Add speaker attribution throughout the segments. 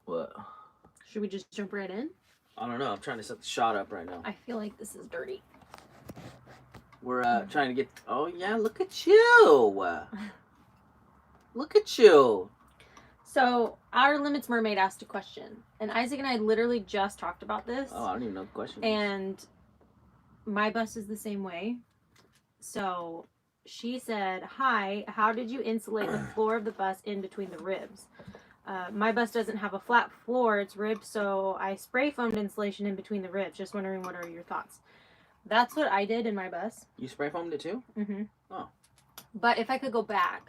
Speaker 1: What?
Speaker 2: Should we just jump right in?
Speaker 1: I don't know. I'm trying to set the shot up right now.
Speaker 2: I feel like this is dirty.
Speaker 1: We're trying to get... Oh, yeah. Look at you. Look at you.
Speaker 2: So, Outer Limits Mermaid asked a question. And Isaac and I literally just talked about this.
Speaker 1: Oh, I don't even know the question.
Speaker 2: And my bus is the same way. So, she said, hi, how did you insulate the floor of the bus in between the ribs? My bus doesn't have a flat floor, it's ribbed, so I spray foamed insulation in between the ribs. Just wondering, what are your thoughts? That's what I did in my bus.
Speaker 1: You spray foamed it too?
Speaker 2: Mm-hmm.
Speaker 1: Oh.
Speaker 2: But if I could go back,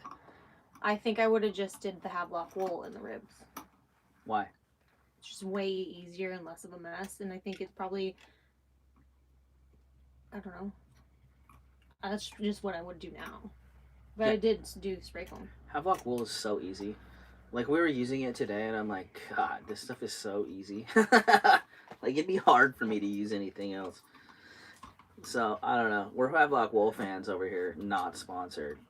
Speaker 2: I think I would have just did the Havelock wool in the ribs.
Speaker 1: Why?
Speaker 2: It's just way easier and less of a mess, and I think it's probably, I don't know. That's just what I would do now. But yeah. I did do spray foam.
Speaker 1: Havelock wool is so easy. Like, we were using it today, and I'm like, God, this stuff is so easy. Like, it'd be hard for me to use anything else. So, I don't know. We're Havelock wool fans over here. Not sponsored.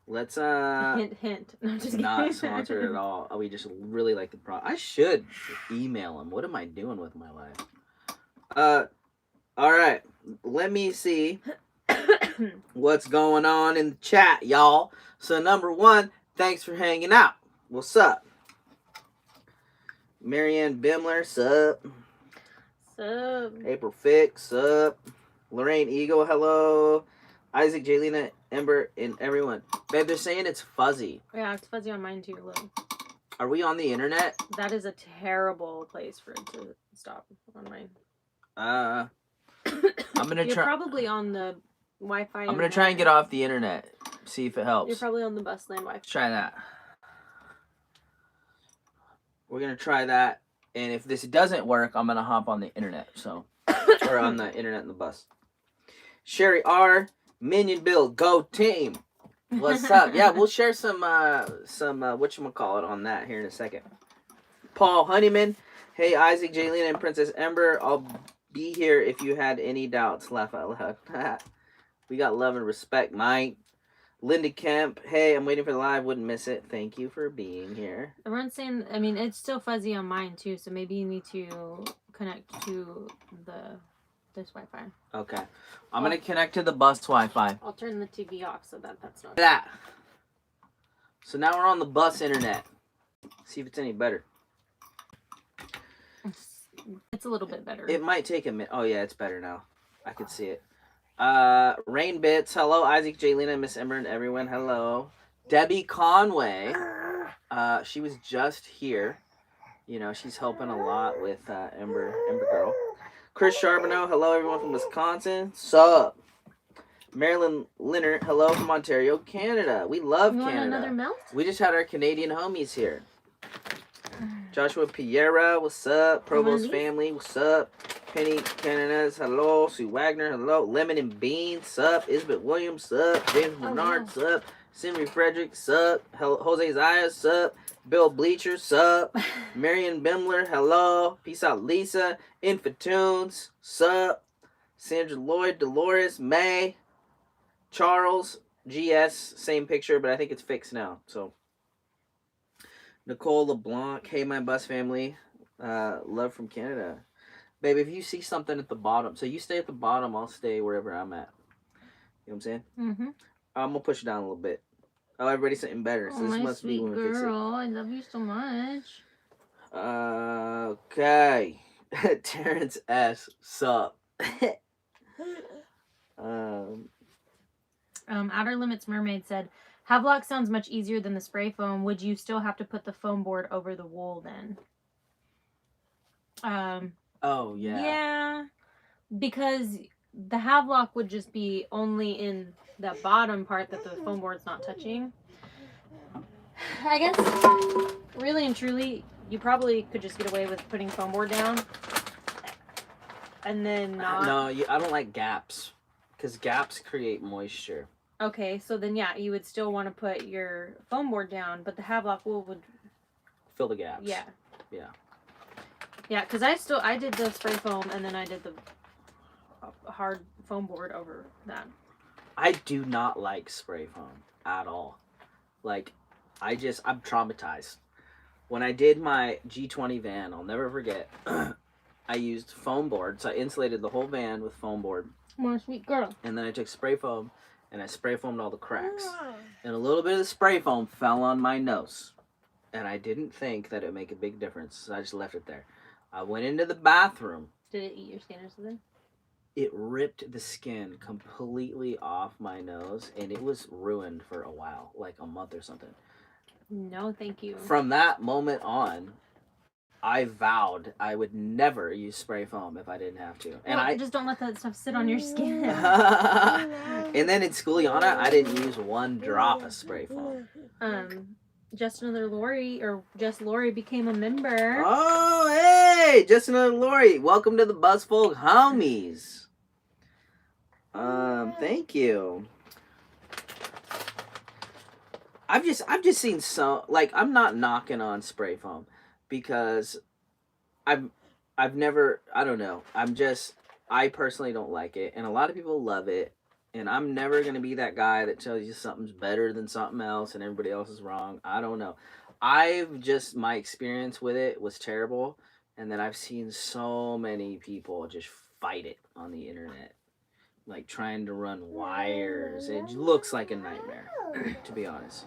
Speaker 1: Let's,
Speaker 2: Hint, hint. No, just
Speaker 1: not sponsored at all. We just really like the product. I should email them. What am I doing with my life? All right. Let me see what's going on in the chat, y'all. So, number one, thanks for hanging out. What's up? Marianne Bimler, sup?
Speaker 2: Sup?
Speaker 1: April Fix, sup? Lorraine Eagle, hello. Isaac, Jaylina, Ember, and everyone. Babe, they're saying it's fuzzy.
Speaker 2: Yeah, it's fuzzy on mine too, look.
Speaker 1: Are we on the internet?
Speaker 2: That is a terrible place for it to stop on mine.
Speaker 1: I'm gonna try.
Speaker 2: You're probably on the Wi-Fi.
Speaker 1: I'm gonna try and get off the internet. See if it helps.
Speaker 2: You're probably on the Busland Wi-Fi.
Speaker 1: Let's try that. We're going to try that, and if this doesn't work, I'm going to hop on the internet, so, or on the internet in the bus. Sherry R, Minion Bill, go team. What's up? Yeah, we'll share some whatchamacallit on that here in a second. Paul Honeyman, hey, Isaac, Jaylina, and Princess Ember, I'll be here if you had any doubts. Laugh out loud. We got love and respect, Mike. Linda Kemp, hey, I'm waiting for the live, wouldn't miss it. Thank you for being here.
Speaker 2: Everyone's saying, I mean, it's still fuzzy on mine too, so maybe you need to connect to this Wi-Fi.
Speaker 1: Okay. I'm going to connect to the bus Wi-Fi.
Speaker 2: I'll turn the TV off so that's not...
Speaker 1: That. So now we're on the bus internet. See if it's any better.
Speaker 2: It's a little bit better.
Speaker 1: It might take a minute. Oh, yeah, it's better now. I can see it. Rain Bits, hello. Isaac, Jaylina, Miss Ember, and everyone, hello. Debbie Conway, she was just here. You know, she's helping a lot with Ember Girl. Chris Charbonneau, hello everyone from Wisconsin. Sup? Marilyn Leonard, hello from Ontario, Canada. We love Canada. Want another melt? We just had our Canadian homies here. Joshua Piera, what's up? Provost family, what's up? Penny Cananas, hello. Sue Wagner, hello. Lemon and Bean, sup. Isbeth Williams, sup. James Bernard, sup. Simri Frederick, sup. Jose Zayas, sup. Bill Bleacher, sup. Marion Bimler, hello. Peace out, Lisa. Infatunes, sup. Sandra Lloyd, Dolores, May. Charles, GS, same picture, but I think it's fixed now. So, Nicole LeBlanc, hey, my bus family. Love from Canada. Babe, if you see something at the bottom, so you stay at the bottom, I'll stay wherever I'm at. You know what I'm saying?
Speaker 2: Mm-hmm.
Speaker 1: I'm going to push it down a little bit. Oh, everybody's something better. So this must be when we fix it.
Speaker 2: Girl, I love you so much.
Speaker 1: Okay. Terrence S. Sup.
Speaker 2: Outer Limits Mermaid said, Havelock sounds much easier than the spray foam. Would you still have to put the foam board over the wool then?
Speaker 1: Oh, yeah.
Speaker 2: Yeah, because the Havelock would just be only in the bottom part that the foam board's not touching. I guess, really and truly, you probably could just get away with putting foam board down and then not...
Speaker 1: No, I don't like gaps, because gaps create moisture.
Speaker 2: Okay, so then, yeah, you would still want to put your foam board down, but the Havelock wool would...
Speaker 1: Fill the gaps.
Speaker 2: Yeah.
Speaker 1: Yeah.
Speaker 2: Yeah, because I did the spray foam, and then I did the hard foam board over that.
Speaker 1: I do not like spray foam at all. Like, I'm traumatized. when I did my G20 van, I'll never forget. I used foam board, so I insulated the whole van with foam board.
Speaker 2: More sweet girl.
Speaker 1: And then I took spray foam and I spray foamed all the cracks. And a little bit of the spray foam fell on my nose. And I didn't think that it would make a big difference, so I just left it there. I went into the bathroom.
Speaker 2: Did it eat your skin or something?
Speaker 1: It ripped the skin completely off my nose, and it was ruined for a while, like a month or something.
Speaker 2: No, thank you.
Speaker 1: From that moment on, I vowed I would never use spray foam if I didn't have to. And
Speaker 2: I just don't let that stuff sit on your skin.
Speaker 1: And then in Schooliana, I didn't use one drop of spray foam.
Speaker 2: Just Another Lori, or Just Lori, became a member.
Speaker 1: Oh, hey! Just Another Lori. Welcome to the Busful Homies. Thank you. I've just seen so, like, I'm not knocking on spray foam because I've never, I don't know. I personally don't like it, and a lot of people love it, and I'm never going to be that guy that tells you something's better than something else and everybody else is wrong. I don't know. My experience with it was terrible, and then I've seen so many people just fight it on the internet, like trying to run wires. It looks like a nightmare, to be honest.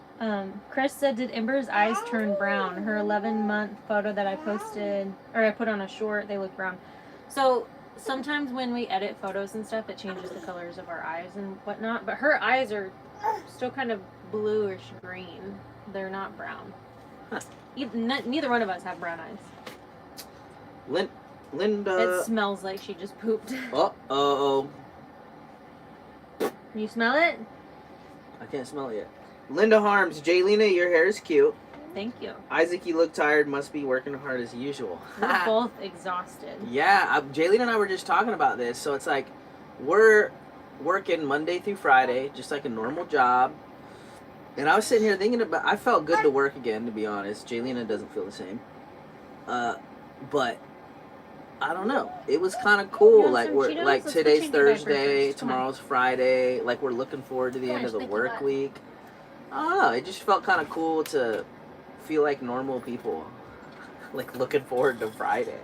Speaker 2: Chris said, did Ember's eyes turn brown? Her 11-month photo that I posted, or I put on a short, they look brown. So sometimes when we edit photos and stuff, it changes the colors of our eyes and whatnot. But her eyes are still kind of bluish green. They're not brown.
Speaker 1: Huh.
Speaker 2: Neither one of us have brown eyes.
Speaker 1: Linda.
Speaker 2: It smells like she just pooped.
Speaker 1: Uh-oh.
Speaker 2: You smell it?
Speaker 1: I can't smell it yet. Linda Harms, Jaylina, your hair is cute.
Speaker 2: Thank you.
Speaker 1: Isaac, you look tired. Must be working hard as usual.
Speaker 2: We're both exhausted.
Speaker 1: Yeah, Jaylina and I were just talking about this. So it's like we're working Monday through Friday, just like a normal job. And I was sitting here thinking about, I felt good to work again, to be honest. Jaylina doesn't feel the same. But I don't know. It was kind of cool. Like today's Thursday, tomorrow's Friday. Like we're looking forward to the end of the work week. I don't know. It just felt kind of cool to feel like normal people, like looking forward to Friday.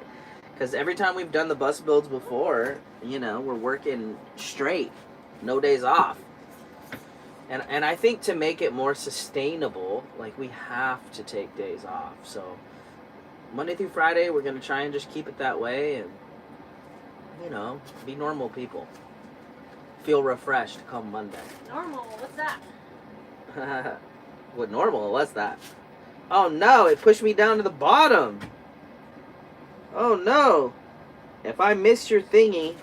Speaker 1: Because every time we've done the bus builds before, we're working straight, no days off. And I think to make it more sustainable, like we have to take days off. So Monday through Friday, we're going to try and just keep it that way and, be normal people. Feel refreshed come Monday.
Speaker 2: Normal? What's that?
Speaker 1: What normal? What's that? Oh no, it pushed me down to the bottom. Oh no. If I missed your thingy,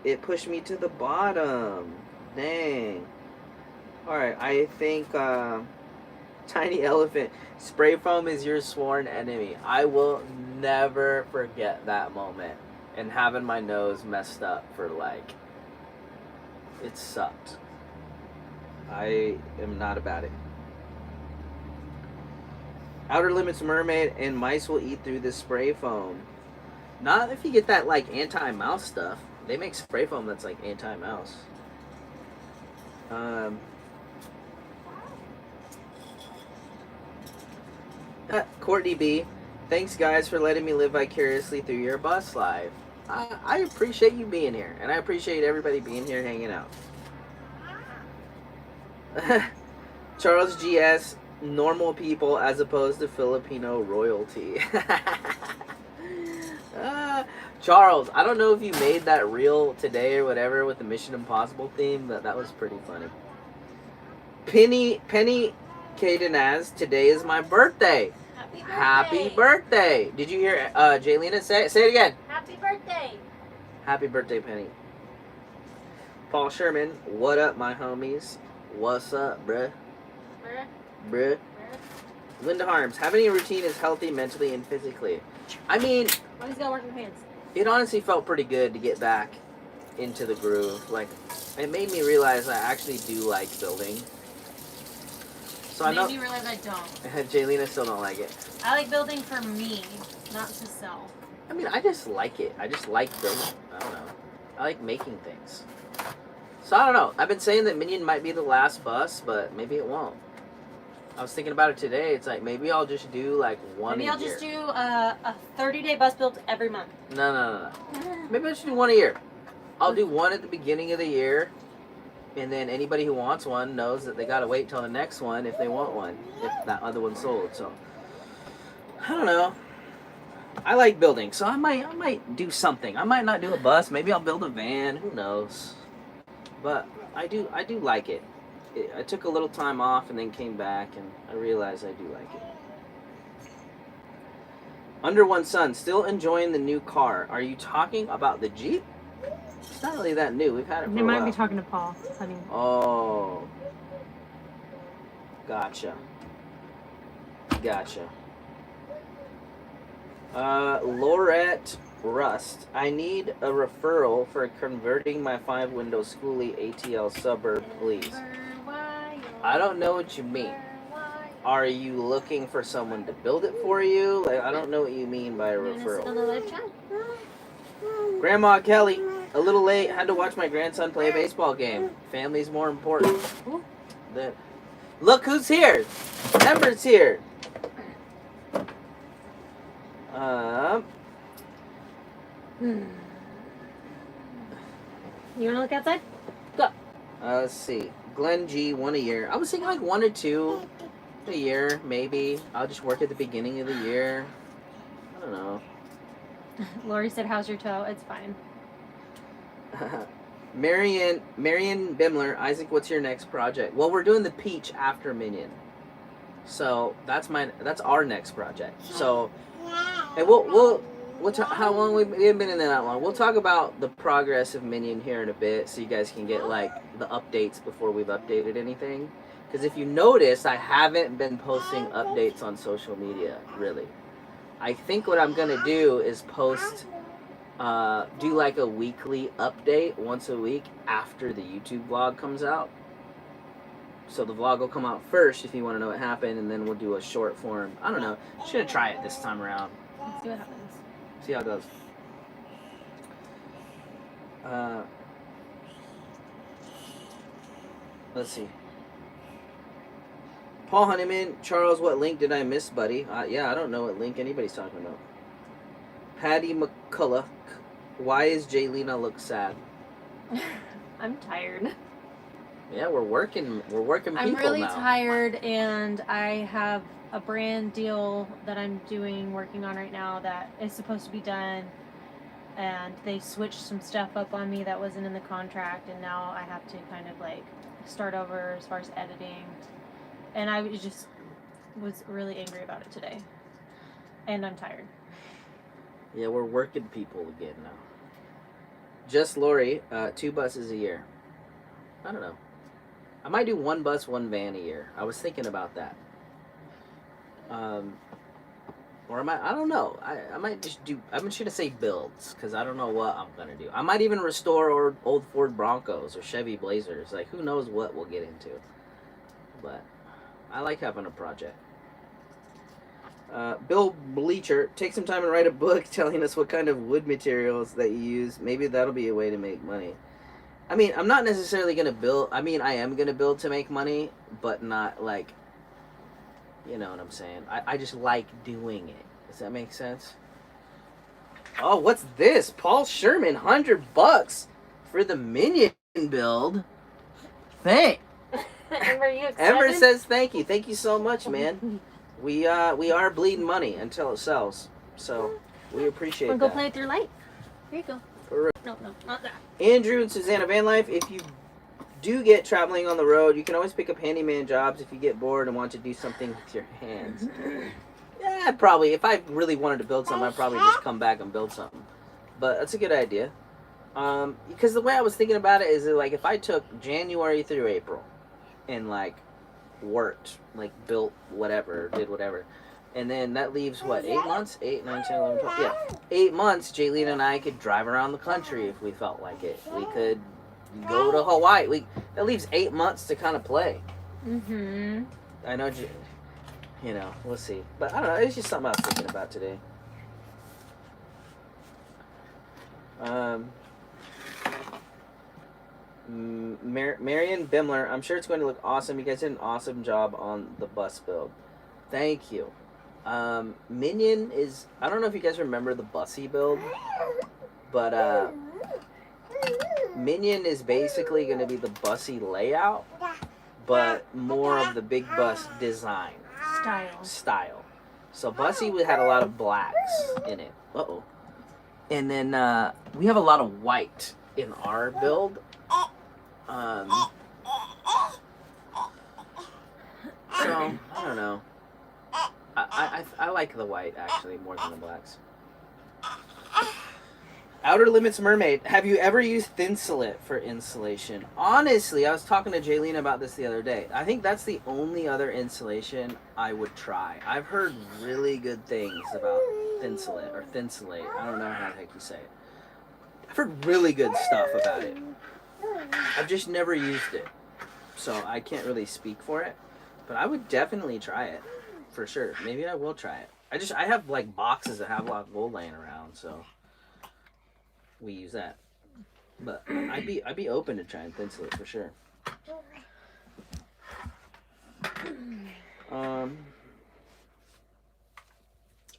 Speaker 1: it pushed me to the bottom. Dang. Alright, I think, Tiny Elephant, spray foam is your sworn enemy. I will never forget that moment and having my nose messed up for it sucked. I am not about it. Outer Limits Mermaid and mice will eat through the spray foam. Not if you get that anti-mouse stuff. They make spray foam that's anti-mouse. Courtney B, thanks guys for letting me live vicariously through your bus life. I appreciate you being here, and I appreciate everybody being here hanging out. Charles GS, normal people as opposed to Filipino royalty. Charles, I don't know if you made that reel today or whatever with the Mission Impossible theme, but that was pretty funny. Penny Cadenaz, today is my birthday. Happy birthday. Did you hear Jaylina say it again?
Speaker 2: Happy birthday.
Speaker 1: Happy birthday, Penny. Paul Sherman, what up, my homies? What's up, bruh? Bruh. Linda Harms, having a routine is healthy mentally and physically. I mean,
Speaker 2: why he's got working hands?
Speaker 1: It honestly felt pretty good to get back into the groove. It made me realize I actually do like building. So
Speaker 2: Made me realize I don't.
Speaker 1: Jaylina still don't like it.
Speaker 2: I like building for me, not to sell.
Speaker 1: I mean, I just like it. I just like building. I don't know. I like making things. So I don't know. I've been saying that Minion might be the last bus, but maybe it won't. I was thinking about it today. It's like maybe I'll just do like one
Speaker 2: Maybe
Speaker 1: a
Speaker 2: I'll
Speaker 1: year.
Speaker 2: just do a 30-day bus build every month.
Speaker 1: No. Maybe I should do one a year. I'll do one at the beginning of the year, and then anybody who wants one knows that they gotta wait till the next one if they want one, if that other one's sold. So I don't know. I like building, so I might do something. I might not do a bus. Maybe I'll build a van. Who knows? But I do like it. I took a little time off and then came back, and I realized I do like it. Under One Sun, still enjoying the new car. Are you talking about the Jeep? It's not really that new. We've had it for
Speaker 2: They
Speaker 1: a
Speaker 2: might
Speaker 1: while.
Speaker 2: be talking to Paul, honey.
Speaker 1: Oh. Gotcha. Laurette Rust. I need a referral for converting my 5-window schoolie ATL suburb, please. I don't know what you mean. Are you looking for someone to build it for you? Like, I don't know what you mean by a referral. Grandma Kelly, a little late. Had to watch my grandson play a baseball game. Family's more important. Look who's here. Ember's here.
Speaker 2: You want to look outside? Go.
Speaker 1: Let's see. Glenn G, one a year. I was thinking like 1 or 2 a year, maybe. I'll just work at the beginning of the year. I don't know.
Speaker 2: Lori said, how's your toe? It's fine.
Speaker 1: Marion Bimler, Isaac, what's your next project? Well, we're doing the Peach after Minion. So that's our next project. So, and how long we haven't been in there that long. We'll talk about the progress of Minion here in a bit, so you guys can get like the updates before we've updated anything. Because if you notice, I haven't been posting updates on social media really. I think what I'm gonna do is post, do like a weekly update once a week after the YouTube vlog comes out. So the vlog will come out first if you want to know what happened, and then we'll do a short form. I don't know. Just gonna try it this time around.
Speaker 2: Let's see what happens.
Speaker 1: See how it goes. Let's see. Paul Honeyman, Charles, what link did I miss, buddy? Yeah, I don't know what link anybody's talking about. Patty McCulloch, why is Jaylena look sad?
Speaker 2: I'm tired.
Speaker 1: Yeah, we're working people now.
Speaker 2: I'm really tired, and I have a brand deal that I'm working on right now that is supposed to be done, and they switched some stuff up on me that wasn't in the contract, and now I have to kind of like start over as far as editing, and I was really angry about it today, and I'm tired.
Speaker 1: Yeah, we're working people again now. Just Lori, 2 buses a year. I don't know. I might do 1 bus, 1 van a year. I was thinking about that. Or I don't know. I might just do, I'm just going to say builds, because I don't know what I'm going to do. I might even restore old Ford Broncos or Chevy Blazers. Like, who knows what we'll get into. But I like having a project. Bill Bleacher, take some time and write a book telling us what kind of wood materials that you use. Maybe that'll be a way to make money. I mean, I'm not necessarily going to build. I mean, I am going to build to make money, but not like, you know what I'm saying? I just like doing it. Does that make sense? Oh, what's this? Paul Sherman, $100 for the Minion build. Thanks.
Speaker 2: Ember, you excited?
Speaker 1: Ember says thank you. Thank you so much, man. We are bleeding money until it sells. So we appreciate that.
Speaker 2: Wanna go play with your light? Here you go.
Speaker 1: For real.
Speaker 2: No, not that.
Speaker 1: Andrew and Susanna Van Life, if you do get traveling on the road, you can always pick up handyman jobs if you get bored and want to do something with your hands. Yeah, probably. If I really wanted to build something, I'd probably just come back and build something. But that's a good idea. Because the way I was thinking about it is that, like, if I took January through April and like worked, like built whatever, did whatever, and then that leaves what, 8 months? 8, 9, 10, 11, 12. Yeah, 8 months. Jaylene and I could drive around the country if we felt like it. We could go to Hawaii. That leaves 8 months to kind of play.
Speaker 2: Mm-hmm.
Speaker 1: I know, you know, we'll see. But I don't know. It's just something I was thinking about today. Marion Bimler, I'm sure it's going to look awesome. You guys did an awesome job on the bus build. Thank you. Minion is, I don't know if you guys remember the bussy build, but Minion is basically going to be the bussy layout, but more of the big bus design. Style. So bussy had a lot of blacks in it. Uh-oh. And then we have a lot of white in our build. So, I don't know. I like the white, actually, more than the blacks. Outer Limits Mermaid. Have you ever used Thinsulate for insulation? Honestly, I was talking to Jaylene about this the other day. I think that's the only other insulation I would try. I've heard really good things about Thinsulate, or Thinsulate. I don't know how the heck you say it. I've heard really good stuff about it. I've just never used it, so I can't really speak for it. But I would definitely try it, for sure. Maybe I will try it. I have like boxes that have a lot of gold laying around, so we use that. But I'd be open to trying Thinsulate for sure.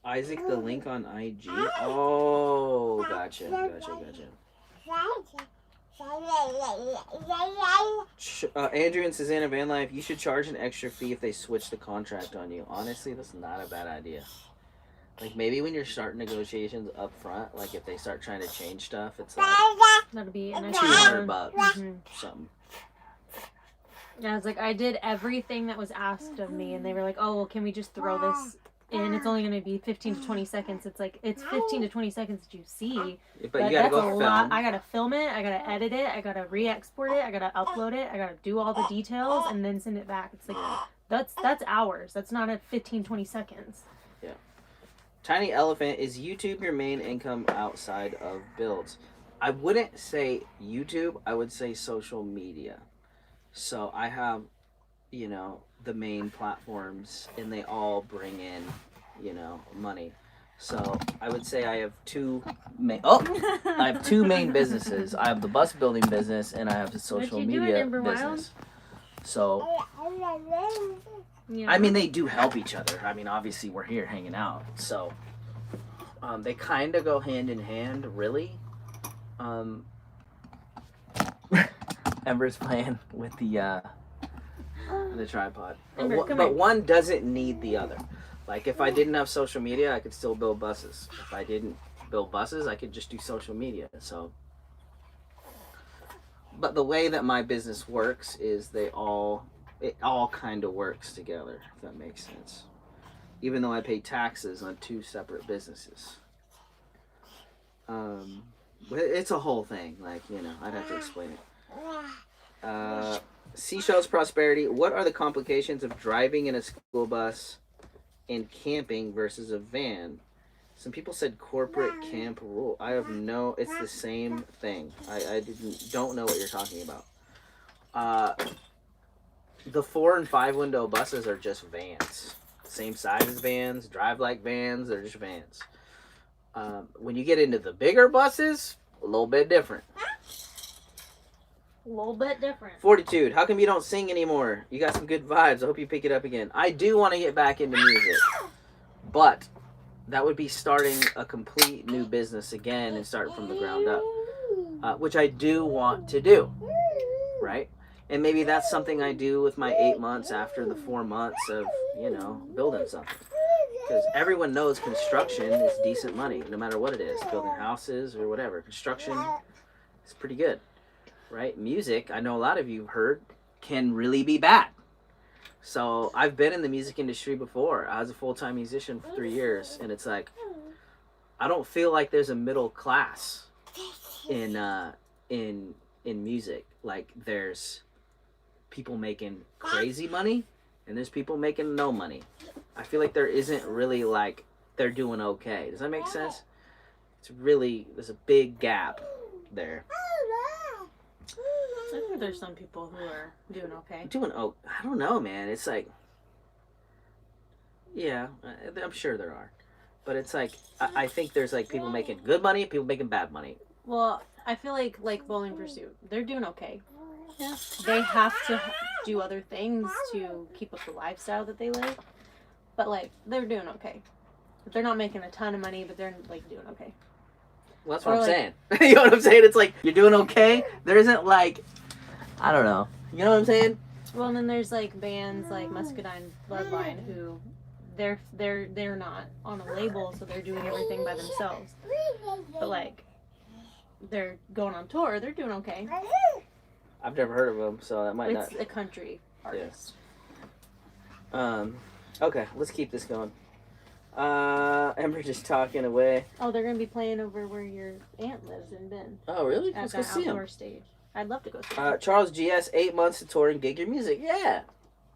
Speaker 1: Isaac, the link on IG. Oh, gotcha. Andrew and Susanna Van Life, you should charge an extra fee if they switch the contract on you. Honestly, that's not a bad idea. Like, maybe when you're starting negotiations up front, like if they start trying to change stuff, it's like
Speaker 2: That'll be an
Speaker 1: $200 something.
Speaker 2: Yeah, I was like, I did everything that was asked of me, and they were like, oh, well, can we just throw this in? It's only going to be 15 to 20 seconds. It's like, it's 15 to 20 seconds that you see.
Speaker 1: But you gotta go film.
Speaker 2: I gotta film it, I gotta edit it, I gotta re-export it, I gotta upload it, I gotta do all the details, and then send it back. It's like, that's hours. That's not at 15, 20 seconds.
Speaker 1: Yeah. Tiny Elephant, is YouTube your main income outside of builds? I wouldn't say YouTube, I would say social media. So I have, the main platforms, and they all bring in, money. So I would say I have two main businesses. I have the bus building business, and I have the social media business. So, yeah. I mean, they do help each other. I mean, obviously we're here hanging out, so they kind of go hand in hand, really. Ember's playing with the tripod, but one doesn't need the other. Like, if I didn't have social media, I could still build buses. If I didn't build buses, I could just do social media. So, but the way that my business works is it all kind of works together, if that makes sense. Even though I pay taxes on two separate businesses. It's a whole thing. Like, I'd have to explain it. Seashells Prosperity. What are the complications of driving in a school bus and camping versus a van? Some people said corporate camp rule. It's the same thing. I don't know what you're talking about. The 4 and 5 window buses are just vans. Same size as vans, drive like vans, they're just vans. When you get into the bigger buses, a little bit different.
Speaker 2: A little bit different.
Speaker 1: Fortitude, how come you don't sing anymore? You got some good vibes. I hope you pick it up again. I do want to get back into music, but that would be starting a complete new business again and starting from the ground up, which I do want to do, right? And maybe that's something I do with my 8 months after the 4 months of, building something. Because everyone knows construction is decent money, no matter what it is. Building houses or whatever. Construction is pretty good. Right? Music, I know a lot of you have heard, can really be bad. So I've been in the music industry before. I was a full-time musician for 3 years, and it's like, I don't feel like there's a middle class in music. Like, there's people making crazy money, and there's people making no money. I feel like there isn't really, like, they're doing okay. Does that make sense? There's a big gap there.
Speaker 2: I think there's some people who are doing okay.
Speaker 1: I don't know, man. It's like, yeah, I'm sure there are. But it's like, I think there's like people making good money, people making bad money.
Speaker 2: Well, I feel like Bowling Pursuit, they're doing okay. Yeah. They have to do other things to keep up the lifestyle that they live. But, like, they're doing okay. They're not making a ton of money, but they're, like, doing okay.
Speaker 1: Well, that's what I'm saying. You know what I'm saying? It's like, you're doing okay. There isn't, like, I don't know. You know what I'm saying?
Speaker 2: Well, and then there's, like, bands like Muscadine Bloodline who they're not on a label, so they're doing everything by themselves. But, like, they're going on tour. They're doing okay.
Speaker 1: I've never heard of them, so that might not.
Speaker 2: It's a country artist.
Speaker 1: Okay, let's keep this going. Ember just talking away.
Speaker 2: Oh, they're gonna be playing over where your aunt lives in Bend.
Speaker 1: Oh, really?
Speaker 2: At
Speaker 1: Let's go
Speaker 2: that
Speaker 1: see
Speaker 2: outdoor
Speaker 1: him.
Speaker 2: stage. I'd love to go see him.
Speaker 1: Charles GS, 8 months to tour and gig your music. Yeah,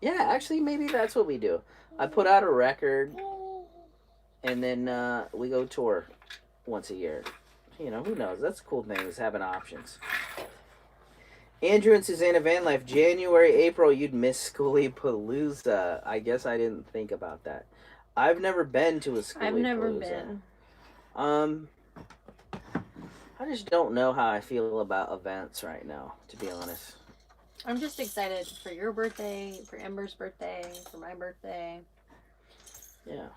Speaker 1: actually, maybe that's what we do. I put out a record, and then we go tour once a year. You know, who knows? That's the cool thing, is having options. Andrew and Susanna Van Life, January, April, you'd miss Schoolie Palooza. I guess I didn't think about that. I've never been to a Schoolie Palooza.
Speaker 2: I've never been.
Speaker 1: I just don't know how I feel about events right now, to be honest.
Speaker 2: I'm just excited for your birthday, for Ember's birthday, for my birthday.
Speaker 1: Yeah.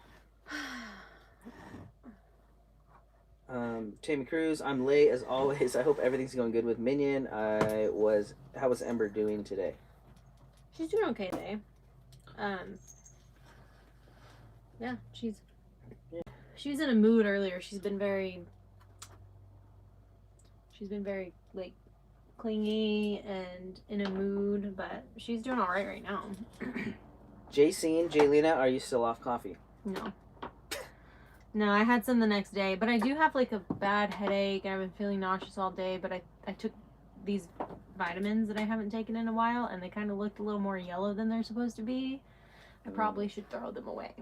Speaker 1: Tammy Cruz, I'm late as always. I hope everything's going good with Minion. How was Ember doing today?
Speaker 2: She's doing okay today. Yeah, she's in a mood earlier. She's been very like clingy and in a mood, but she's doing all right now.
Speaker 1: JC and Jaylina, are you still off coffee?
Speaker 2: No, I had some the next day, but I do have like a bad headache. I've been feeling nauseous all day, but I took these vitamins that I haven't taken in a while, and they kind of looked a little more yellow than they're supposed to be. I probably should throw them away.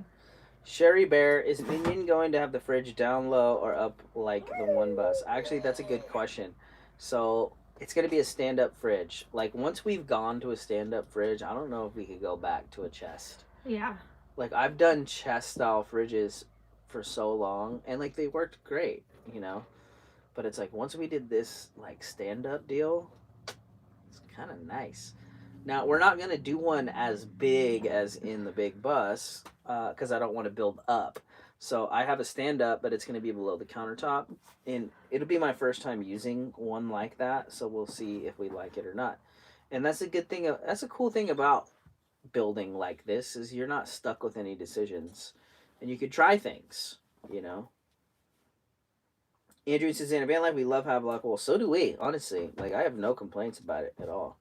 Speaker 1: Sherry Bear, is Minion going to have the fridge down low or up like the one bus? Actually, that's a good question. So it's going to be a stand-up fridge. Like, once we've gone to a stand-up fridge, I don't know if we could go back to a chest.
Speaker 2: Yeah.
Speaker 1: Like, I've done chest-style fridges for so long, and, like, they worked great, you know? But it's like, once we did this, like, stand-up deal, it's kind of nice. Now, we're not going to do one as big as in the big bus, because I don't want to build up. So I have a stand-up, but it's going to be below the countertop. And it'll be my first time using one like that, so we'll see if we like it or not. And that's a good thing. That's a cool thing about building like this, is you're not stuck with any decisions. And you could try things, you know? Andrew and Susanna Van Life, we love High Block. Well, so do we, honestly. Like, I have no complaints about it at all.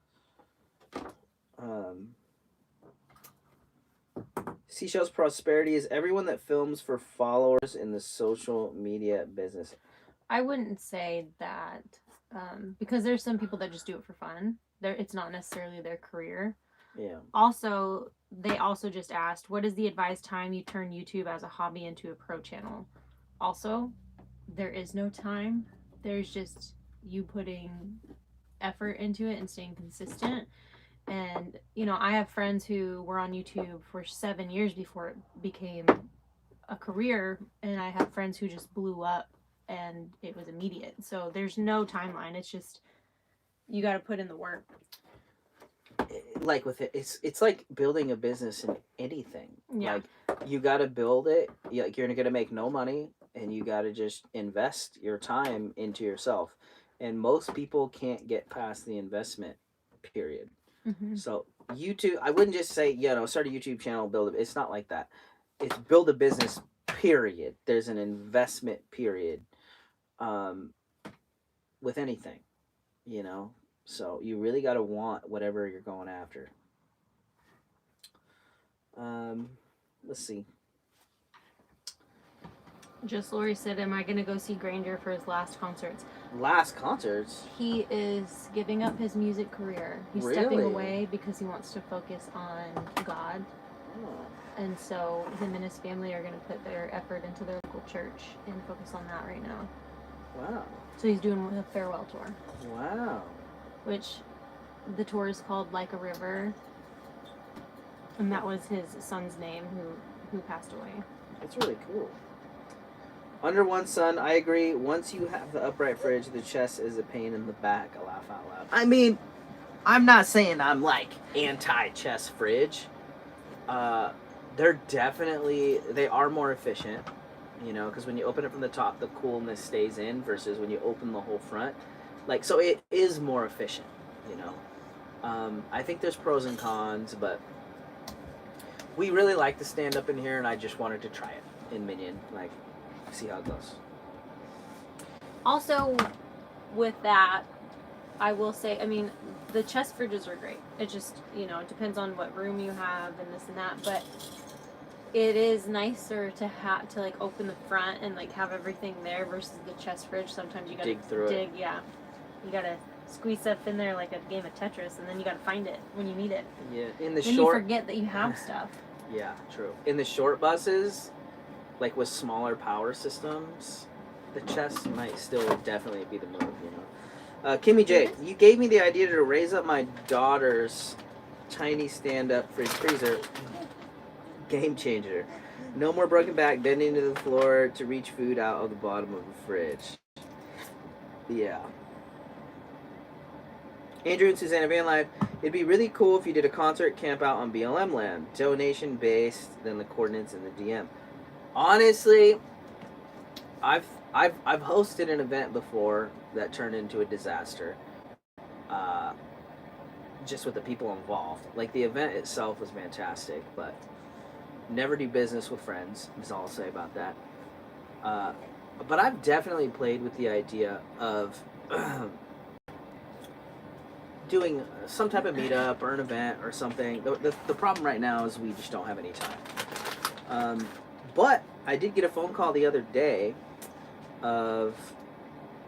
Speaker 1: Seashell's Prosperity is everyone that films for followers in the social media business.
Speaker 2: I wouldn't say that, because there's some people that just do it for fun. It's not necessarily their career.
Speaker 1: Yeah.
Speaker 2: Also, they also just asked, what is the advised time you turn YouTube as a hobby into a pro channel? Also, there is no time. There's just you putting effort into it and staying consistent. And, you know, I have friends who were on YouTube for 7 years before it became a career. And I have friends who just blew up and it was immediate. So there's no timeline. It's just, you got to put in the work.
Speaker 1: Like with it, it's like building a business in anything.
Speaker 2: Yeah.
Speaker 1: Like, you got to build it. Like, you're going to make no money, and you got to just invest your time into yourself. And most people can't get past the investment period.
Speaker 2: Mm-hmm.
Speaker 1: So YouTube, I wouldn't just say, start a YouTube channel, build it. It's not like that. It's build a business, period. There's an investment period with anything, you know? So you really got to want whatever you're going after. Let's see.
Speaker 2: Just Lori said, am I going to go see Granger for his last concerts?
Speaker 1: Last concerts?
Speaker 2: He is giving up his music career. He's stepping away because he wants to focus on God. Oh. And so him and his family are going to put their effort into their local church and focus on that right now.
Speaker 1: Wow.
Speaker 2: So he's doing a farewell tour.
Speaker 1: Wow.
Speaker 2: Which the tour is called Like a River. And that was his son's name who passed away.
Speaker 1: That's really cool. Under One Sun, I agree. Once you have the upright fridge, the chest is a pain in the back. I laugh out loud. I mean, I'm not saying I'm like anti-chest fridge. They are more efficient, you know, because when you open it from the top, the coolness stays in versus when you open the whole front. Like, so it is more efficient, you know. I think there's pros and cons, but we really like the stand up in here, and I just wanted to try it in Minion, like, see how it goes.
Speaker 2: Also, with that, I will say, I mean, the chest fridges are great. It just, you know, it depends on what room you have and this and that, but it is nicer to have to like open the front and like have everything there versus the chest fridge. Sometimes you gotta
Speaker 1: Dig through it.
Speaker 2: yeah. You gotta squeeze stuff in there like a game of Tetris, and then you gotta find it when you need it.
Speaker 1: Yeah, in the
Speaker 2: then
Speaker 1: short.
Speaker 2: You forget that you have stuff.
Speaker 1: Yeah, true. In the short buses, like with smaller power systems, the chest might still definitely be the move, you know. Kimmy J, you gave me the idea to raise up my daughter's tiny stand-up fridge freezer. Game changer. No more broken back bending to the floor to reach food out of the bottom of the fridge. Yeah. Andrew and Susanna Van Life, it'd be really cool if you did a concert camp out on BLM land. Donation based, then the coordinates in the DM. Honestly, I've hosted an event before that turned into a disaster. Just with the people involved. Like, the event itself was fantastic, but never do business with friends, is all I'll say about that. But I've definitely played with the idea of doing some type of meetup or an event or something. The problem right now is we just don't have any time. But I did get a phone call the other day of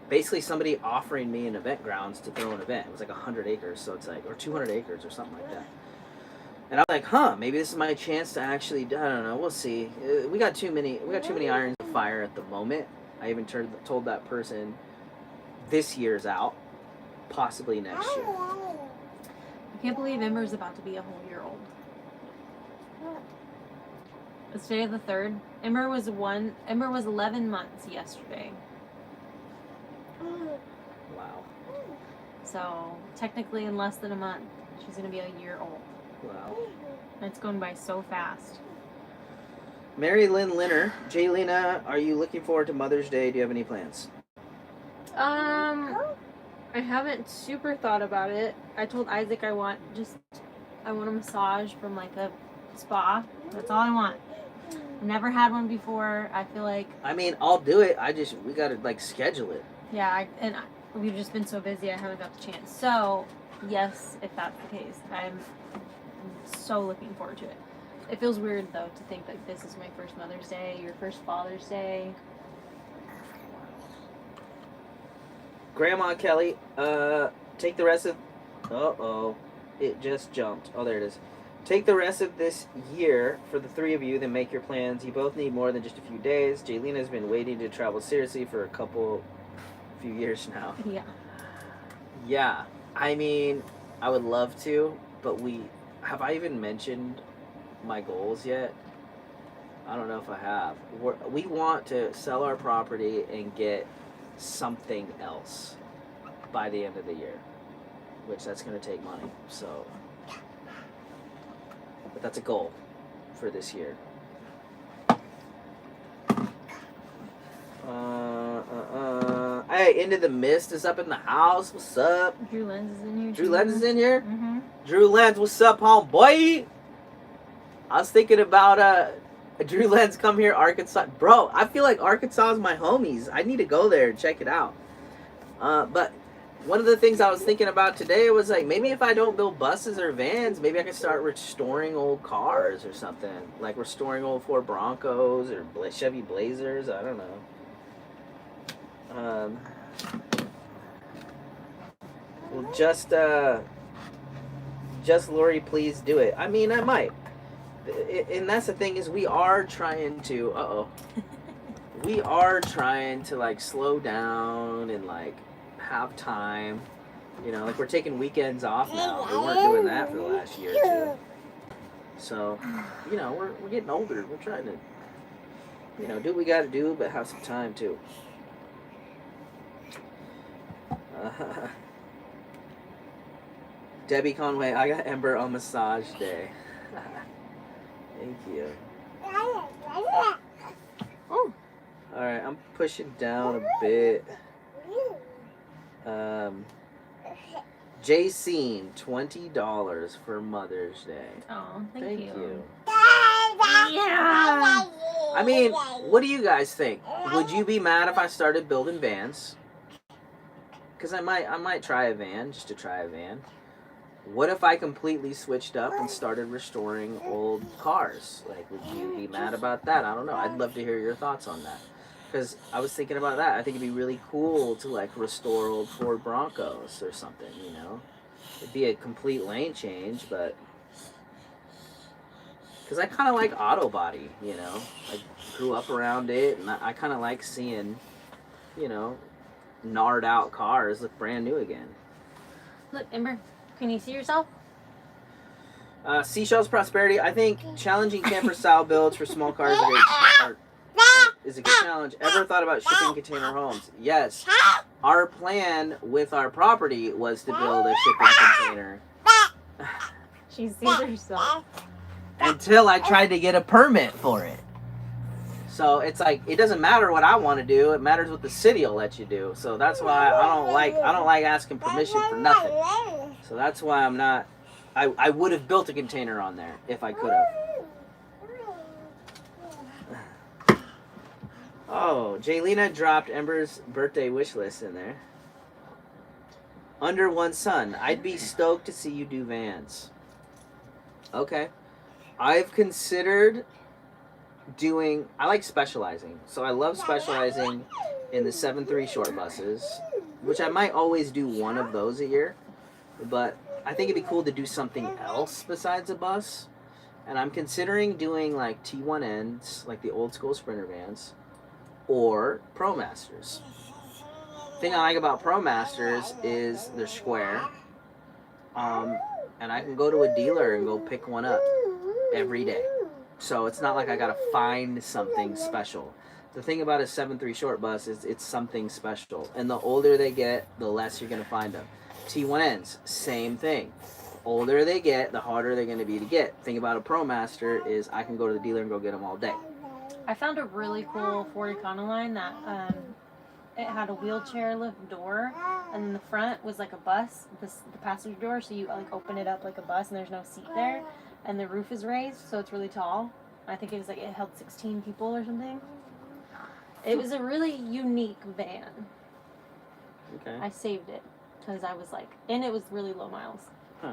Speaker 1: basically somebody offering me an event grounds to throw an event. It was like 100 acres, so it's like, or 200 acres or something like that. And I was like, huh, maybe this is my chance to actually, I don't know, we'll see. We got too many irons of fire at the moment. I even told that person this year's out, possibly next year.
Speaker 2: I can't believe Ember's about to be a whole year old. It's today the 3rd. Ember was 11 months yesterday.
Speaker 1: Wow.
Speaker 2: So technically in less than a month, she's gonna be a year old.
Speaker 1: Wow.
Speaker 2: It's going by so fast.
Speaker 1: Mary Lynn Linner, Jaylena, are you looking forward to Mother's Day? Do you have any plans?
Speaker 2: I haven't super thought about it. I told Isaac I want a massage from like a spa. That's all I want. I've never had one before. I feel like.
Speaker 1: I mean, I'll do it. We gotta like schedule it.
Speaker 2: Yeah, we've just been so busy. I haven't got the chance. So, yes, if that's the case, I'm so looking forward to it. It feels weird though to think that this is my first Mother's Day, your first Father's Day.
Speaker 1: Grandma Kelly, take the rest of. It just jumped. Oh, there it is. Take the rest of this year for the 3 of you, then make your plans. You both need more than just a few days. Jaylena has been waiting to travel seriously for a few years now.
Speaker 2: Yeah.
Speaker 1: Yeah. I mean, I would love to, but have I even mentioned my goals yet? I don't know if I have. We want to sell our property and get something else by the end of the year, which that's going to take money. So, but that's a goal for this year. Hey, Into the Mist is up in the house. What's up?
Speaker 2: Drew Lenz is in here.
Speaker 1: Drew Lenz is in here?
Speaker 2: Mm-hmm.
Speaker 1: Drew Lenz, what's up, homeboy? I was thinking about Drew Lenz come here, Arkansas. Bro, I feel like Arkansas is my homies. I need to go there and check it out. But one of the things I was thinking about today was like, maybe if I don't build buses or vans, maybe I can start restoring old cars or something. Like restoring old Ford Broncos or Chevy Blazers. I don't know. Well, just Lori, please do it. I mean, I might. And that's the thing is we are trying to, we are trying to like slow down and like have time. You know, like we're taking weekends off now. We weren't doing that for the last year or two. So, you know, we're getting older. We're trying to, you know, do what we got to do, but have some time too. Debbie Conway, I got Ember on massage day. Thank you.
Speaker 2: Oh,
Speaker 1: Alright, I'm pushing down a bit. Jacene, $20 for Mother's Day.
Speaker 2: oh, thank
Speaker 1: Thank
Speaker 2: you.
Speaker 1: you.
Speaker 2: Yeah.
Speaker 1: I mean, what do you guys think? Would you be mad if I started building vans? Because I might try a van, just to try a van. What if I completely switched up and started restoring old cars? Like, would you be mad about that? I don't know. I'd love to hear your thoughts on that. Because I was thinking about that. I think it'd be really cool to, like, restore old Ford Broncos or something, you know? It'd be a complete lane change, but... Because I kind of like auto body, you know? I grew up around it, and I kind of like seeing, you know, gnarred out cars look brand new again.
Speaker 2: Look, Ember, can you see yourself?
Speaker 1: Seashells Prosperity. I think challenging camper style builds for small cars is a good challenge. Ever thought about shipping container homes? Yes. Our plan with our property was to build a shipping container.
Speaker 2: She sees herself.
Speaker 1: Until I tried to get a permit for it. So it's like, it doesn't matter what I want to do. It matters what the city will let you do. So that's why I don't like asking permission for nothing. So that's why I'm not. I would have built a container on there if I could have. Oh, Jaylena dropped Ember's birthday wish list in there. Under one son. I'd be stoked to see you do vans. Okay. I've considered doing... I like specializing. So I love specializing in the 7.3 short buses, which I might always do one of those a year. But I think it'd be cool to do something else besides a bus. And I'm considering doing like T1Ns, like the old school Sprinter vans, or ProMasters. The thing I like about ProMasters is they're square. And I can go to a dealer and go pick one up every day. So it's not like I gotta find something special. The thing about a 7.3 short bus is it's something special. And the older they get, the less you're gonna find them. T1Ns, same thing. Older they get, the harder they're gonna be to get. The thing about a ProMaster is I can go to the dealer and go get them all day.
Speaker 2: I found a really cool Ford Econoline that it had a wheelchair lift door, and then the front was like a bus, the passenger door, so you like open it up like a bus, and there's no seat there, and the roof is raised, so it's really tall. I think it was like it held 16 people or something. It was a really unique van.
Speaker 1: Okay.
Speaker 2: I saved it because I was like, and it was really low miles.
Speaker 1: Huh.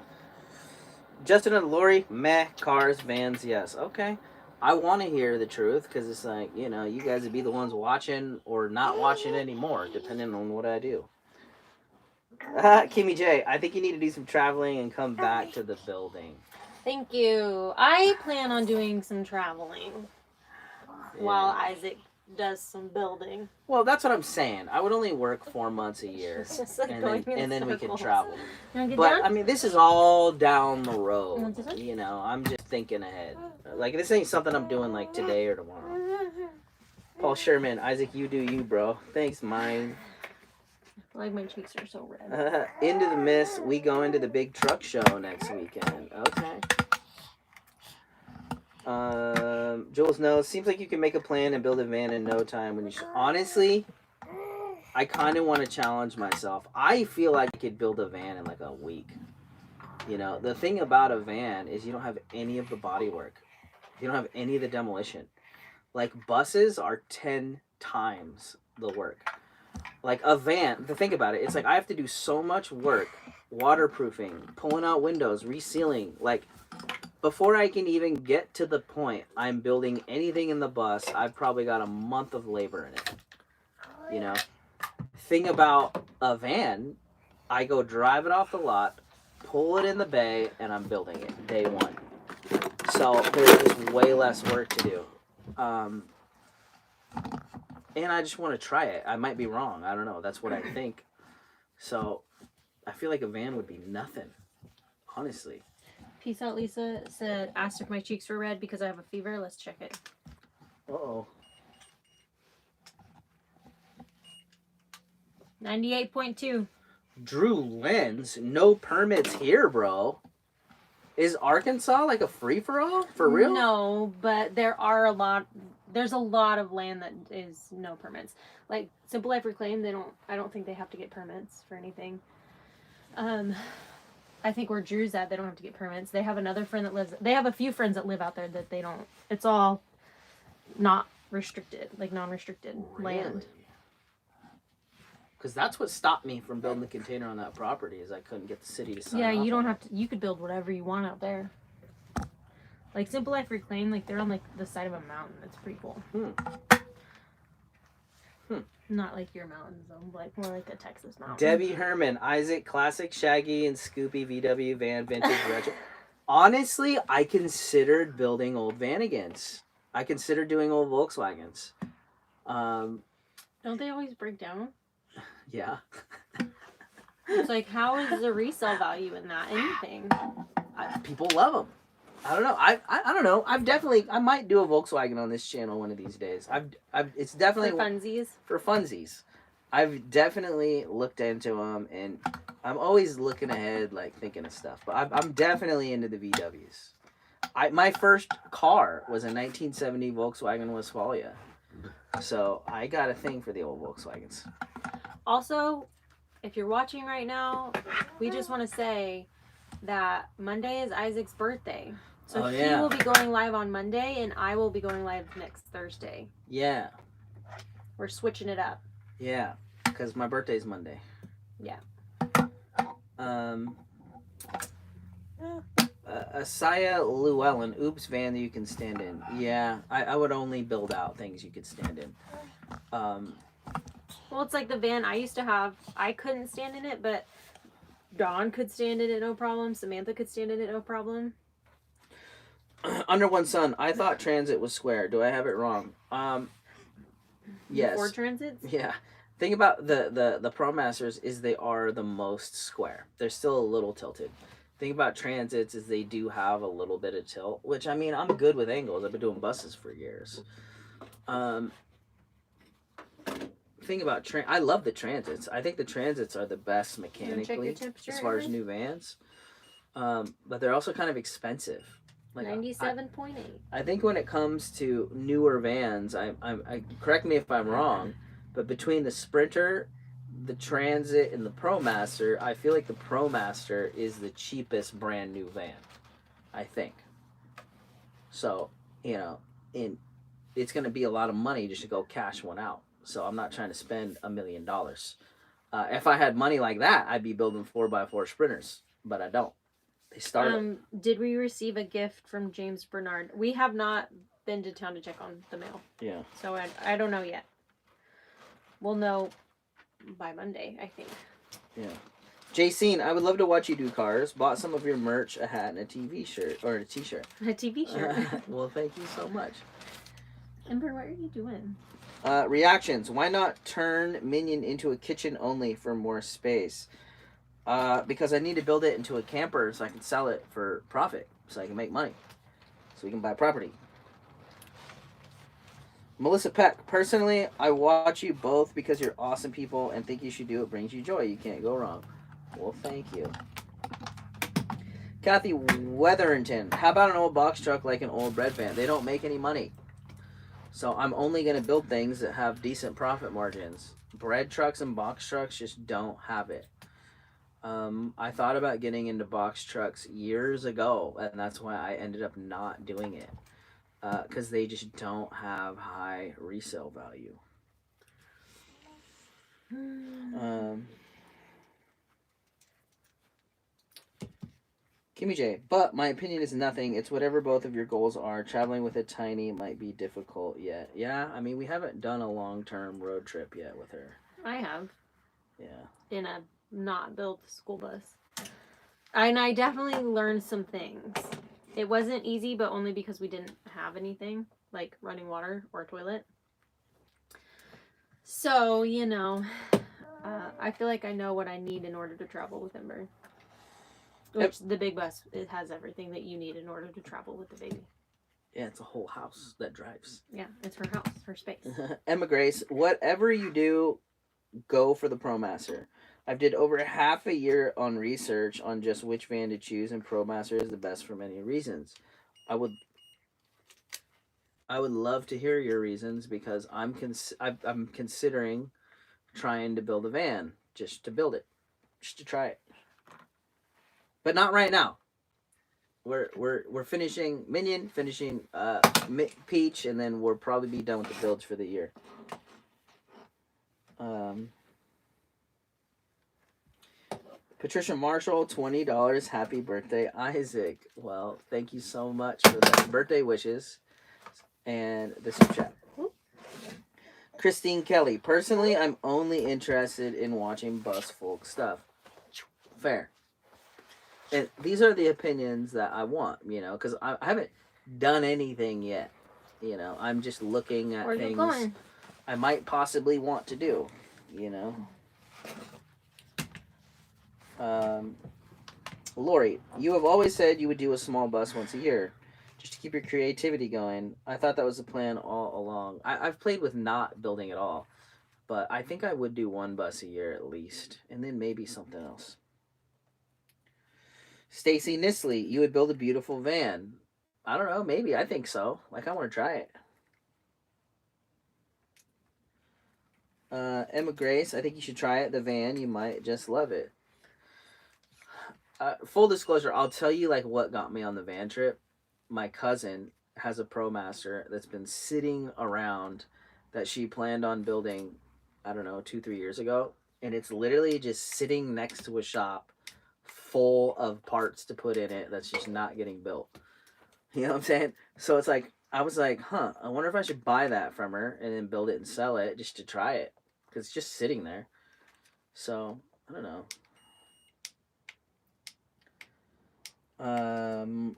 Speaker 1: Justin and Lori, meh. Cars, vans, yes. Okay. I want to hear the truth because it's like, you know, you guys would be the ones watching or not watching anymore, depending on what I do. Kimmy J, I think you need to do some traveling and come back to the building.
Speaker 2: Thank you. I plan on doing some traveling while Isaac does some building.
Speaker 1: Well, that's what I'm saying. I would only work 4 months a year,
Speaker 2: It's just like
Speaker 1: and then we can
Speaker 2: circles.
Speaker 1: travel.
Speaker 2: You wanna get
Speaker 1: But
Speaker 2: done?
Speaker 1: I mean, this is all down the
Speaker 2: You
Speaker 1: road.
Speaker 2: want this one?
Speaker 1: You know, I'm just thinking ahead. Like, this ain't something I'm doing like today or tomorrow. Paul Sherman, Isaac, you do you, bro. Thanks, mine.
Speaker 2: Like my cheeks are so red.
Speaker 1: Into the Mist, we go into the big truck show next weekend. Okay. Jules knows. Seems like you can make a plan and build a van in no time. When you honestly, I kind of want to challenge myself. I feel like I could build a van in like a week. You know, the thing about a van is you don't have any of the body work. You don't have any of the demolition. Like buses are 10 times the work. Like a van, to think about it, it's like I have to do so much work, waterproofing, pulling out windows, resealing. Like before I can even get to the point I'm building anything in the bus, I've probably got a month of labor in it. You know? Thing about a van, I go drive it off the lot, pull it in the bay, and I'm building it day one. So there's just way less work to do. And I just want to try it. I might be wrong. I don't know. That's what I think. So I feel like a van would be nothing, honestly.
Speaker 2: Peace out, Lisa said, asked if my cheeks were red because I have a fever. Let's check it.
Speaker 1: Uh-oh.
Speaker 2: 98.2.
Speaker 1: Drew Lenz, no permits here, bro. Is Arkansas like a free for all for real?
Speaker 2: No, but there's a lot of land that is no permits. Like Simple Life Reclaim, I don't think they have to get permits for anything. I think where Drew's at, they don't have to get permits. They have another friend they have a few friends that live out there that they don't, it's all not restricted, like non-restricted land.
Speaker 1: Because that's what stopped me from building the container on that property is I couldn't get the city to sign off.
Speaker 2: Yeah, you don't have to, you could build whatever you want out there. Like Simple Life Reclaim, like they're on like the side of a mountain. It's pretty cool. Not like your mountains though, like more like a Texas mountain.
Speaker 1: Debbie Herman, Isaac, classic Shaggy and Scoopy VW van, vintage retro. Honestly, I considered building old Vanagons. I considered doing old Volkswagens.
Speaker 2: Don't they always break down?
Speaker 1: Yeah.
Speaker 2: It's like, how is the resale value in that? Anything.
Speaker 1: People love them. I don't know. I don't know. I might do a Volkswagen on this channel one of these days. It's definitely
Speaker 2: For funsies.
Speaker 1: For funsies. I've definitely looked into them, and I'm always looking ahead, like thinking of stuff. But I'm definitely into the VWs. My first car was a 1970 Volkswagen Westfalia, so I got a thing for the old Volkswagens.
Speaker 2: Also, if you're watching right now, we just want to say that Monday is Isaac's birthday. So he will be going live on Monday, and I will be going live next Thursday.
Speaker 1: Yeah.
Speaker 2: We're switching it up.
Speaker 1: Yeah, because my birthday's Monday.
Speaker 2: Yeah.
Speaker 1: Asaya Llewellyn, oops, van that you can stand in. Yeah, I would only build out things you could stand in.
Speaker 2: Well, it's like the van I used to have. I couldn't stand in it, but Dawn could stand in it, no problem. Samantha could stand in it, no problem.
Speaker 1: Under One Sun, I thought Transit was square. Do I have it wrong? Yes.
Speaker 2: Ford Transits?
Speaker 1: Yeah. Thing about the ProMasters is they are the most square. They're still a little tilted. Thing about Transits is they do have a little bit of tilt, which, I mean, I'm good with angles. I've been doing buses for years. Thing about I love the Transits. I think the Transits are the best mechanically as far as new vans. But they're also kind of expensive. Like
Speaker 2: 97.8.
Speaker 1: I think when it comes to newer vans, I correct me if I'm wrong, but between the Sprinter, the Transit, and the ProMaster, I feel like the ProMaster is the cheapest brand new van. I think. So, it's going to be a lot of money just to go cash one out. So I'm not trying to spend $1 million. If I had money like that, I'd be building 4x4 Sprinters, but I don't. They started.
Speaker 2: Did we receive a gift from James Bernard? We have not been to town to check on the mail.
Speaker 1: Yeah.
Speaker 2: So I don't know yet. We'll know by Monday, I think.
Speaker 1: Yeah. Jacene, I would love to watch you do cars. Bought some of your merch, a hat, and a TV shirt, or a t-shirt.
Speaker 2: A TV shirt.
Speaker 1: Well, thank you so much.
Speaker 2: Ember, what are you doing?
Speaker 1: Reactions. Why not turn Minion into a kitchen only for more space? Because I need to build it into a camper so I can sell it for profit, so I can make money, so we can buy property. Melissa Peck. Personally, I watch you both because you're awesome people and think you should do what brings you joy. You can't go wrong. Well, thank you. Kathy Wetherington. How about an old box truck like an old bread van? They don't make any money. So I'm only going to build things that have decent profit margins. Bread trucks and box trucks just don't have it. I thought about getting into box trucks years ago, and that's why I ended up not doing it. Because they just don't have high resale value. Kimmy J. But my opinion is nothing. It's whatever both of your goals are. Traveling with a tiny might be difficult yet. Yeah, I mean, we haven't done a long-term road trip yet with her.
Speaker 2: I have.
Speaker 1: Yeah.
Speaker 2: In a not built school bus. And I definitely learned some things. It wasn't easy, but only because we didn't have anything, like running water or a toilet. So, I feel like I know what I need in order to travel with Ember. Which the big bus, it has everything that you need in order to travel with the baby.
Speaker 1: Yeah, it's a whole house that drives.
Speaker 2: Yeah, it's her house, her space.
Speaker 1: Emma Grace, whatever you do, go for the ProMaster. I've did over half a year on research on just which van to choose, and ProMaster is the best for many reasons. I would I would love to hear your reasons because I'm considering trying to build a van just to build it, just to try it, but not right now. We're finishing Minion, finishing Peach, and then we'll probably be done with the builds for the year. Um, Patricia Marshall, $20. Happy birthday, Isaac. Well, thank you so much for the birthday wishes and the super chat. Christine Kelly. Personally, I'm only interested in watching bus folk stuff. Fair. And these are the opinions that I want, because I haven't done anything yet. I'm just looking at things I might possibly want to do, Lori, you have always said you would do a small bus once a year, just to keep your creativity going. I thought that was the plan all along. I've played with not building at all, but I think I would do one bus a year at least, and then maybe something else. Stacy Nisley, you would build a beautiful van. I don't know, maybe. I think so. I want to try it. Emma Grace, I think you should try it. The van, you might just love it. Full disclosure, I'll tell you what got me on the van trip. My cousin has a ProMaster that's been sitting around that she planned on building, I don't know, 2-3 years ago, and it's literally just sitting next to a shop full of parts to put in it that's just not getting built. You know what I'm saying? So it's I was like, I wonder if I should buy that from her and then build it and sell it just to try it, because it's just sitting there. So I don't know.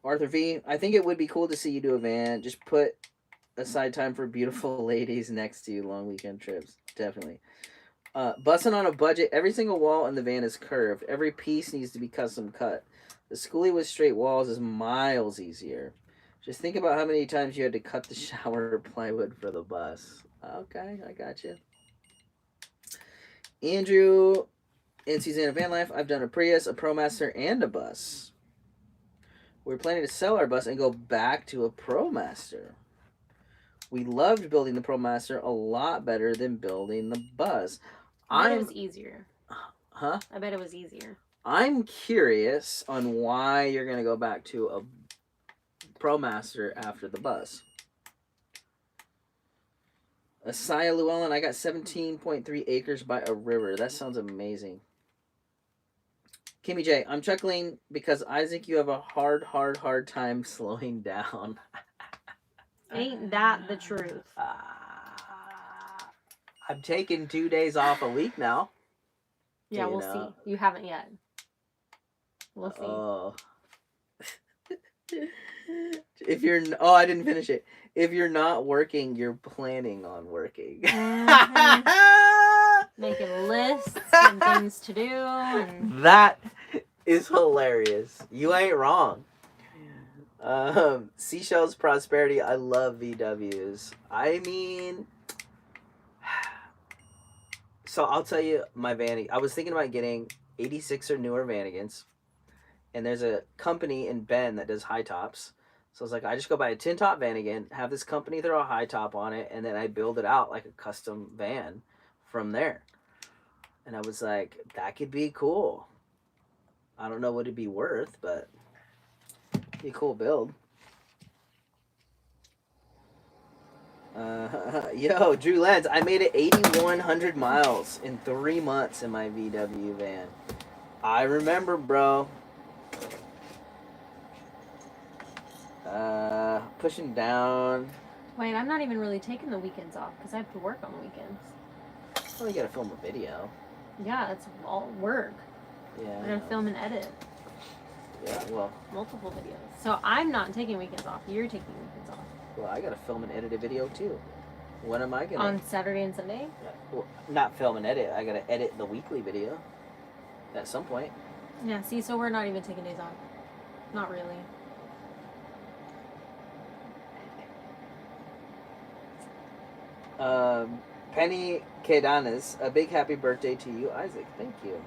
Speaker 1: Arthur V, I think it would be cool to see you do a van. Just put aside time for beautiful ladies next to you, long weekend trips. Definitely. Bussing on a budget. Every single wall in the van is curved. Every piece needs to be custom cut. The schoolie with straight walls is miles easier. Just think about how many times you had to cut the shower plywood for the bus. Okay, I got you. Andrew and Susanna Van Life, I've done a Prius, a ProMaster, and a bus. We're planning to sell our bus and go back to a ProMaster. We loved building the ProMaster a lot better than building the bus.
Speaker 2: I bet it was easier.
Speaker 1: Huh?
Speaker 2: I bet it was easier.
Speaker 1: I'm curious on why you're going to go back to a ProMaster after the bus. Asaya Llewellyn, I got 17.3 acres by a river. That sounds amazing. Kimmy J, I'm chuckling because Isaac, you have a hard time slowing down.
Speaker 2: Ain't that the truth?
Speaker 1: I'm taking 2 days off a week now.
Speaker 2: Yeah, we'll see. You haven't yet. We'll see.
Speaker 1: Oh. I didn't finish it. If you're not working, you're planning on working.
Speaker 2: Mm-hmm. Making lists and things to do. And...
Speaker 1: That is hilarious. You ain't wrong. Seashells Prosperity. I love VWs. I mean, so I'll tell you my Vanagon. I was thinking about getting 86 or newer Vanagons, and there's a company in Bend that does high tops. So I was like, I just go buy a 10 top Vanagon, have this company throw a high top on it, and then I build it out like a custom van from there. And I was like, that could be cool. I don't know what it'd be worth, but it'd be a cool build. Yo, Drew Lenz, I made it 8,100 miles in 3 months in my VW van. I remember, bro. Pushing down.
Speaker 2: Wait, I'm not even really taking the weekends off because I have to work on the weekends.
Speaker 1: Well, you gotta film a video.
Speaker 2: Yeah, it's all work.
Speaker 1: Yeah.
Speaker 2: I gotta film and edit.
Speaker 1: Yeah, well.
Speaker 2: Multiple videos. So I'm not taking weekends off. You're taking weekends off.
Speaker 1: Well, I gotta film and edit a video too. When am I gonna?
Speaker 2: On Saturday and Sunday?
Speaker 1: Well, not film and edit. I gotta edit the weekly video. At some point.
Speaker 2: Yeah, see, so we're not even taking days off. Not really.
Speaker 1: Penny Kedanis, a big happy birthday to you, Isaac. Thank you.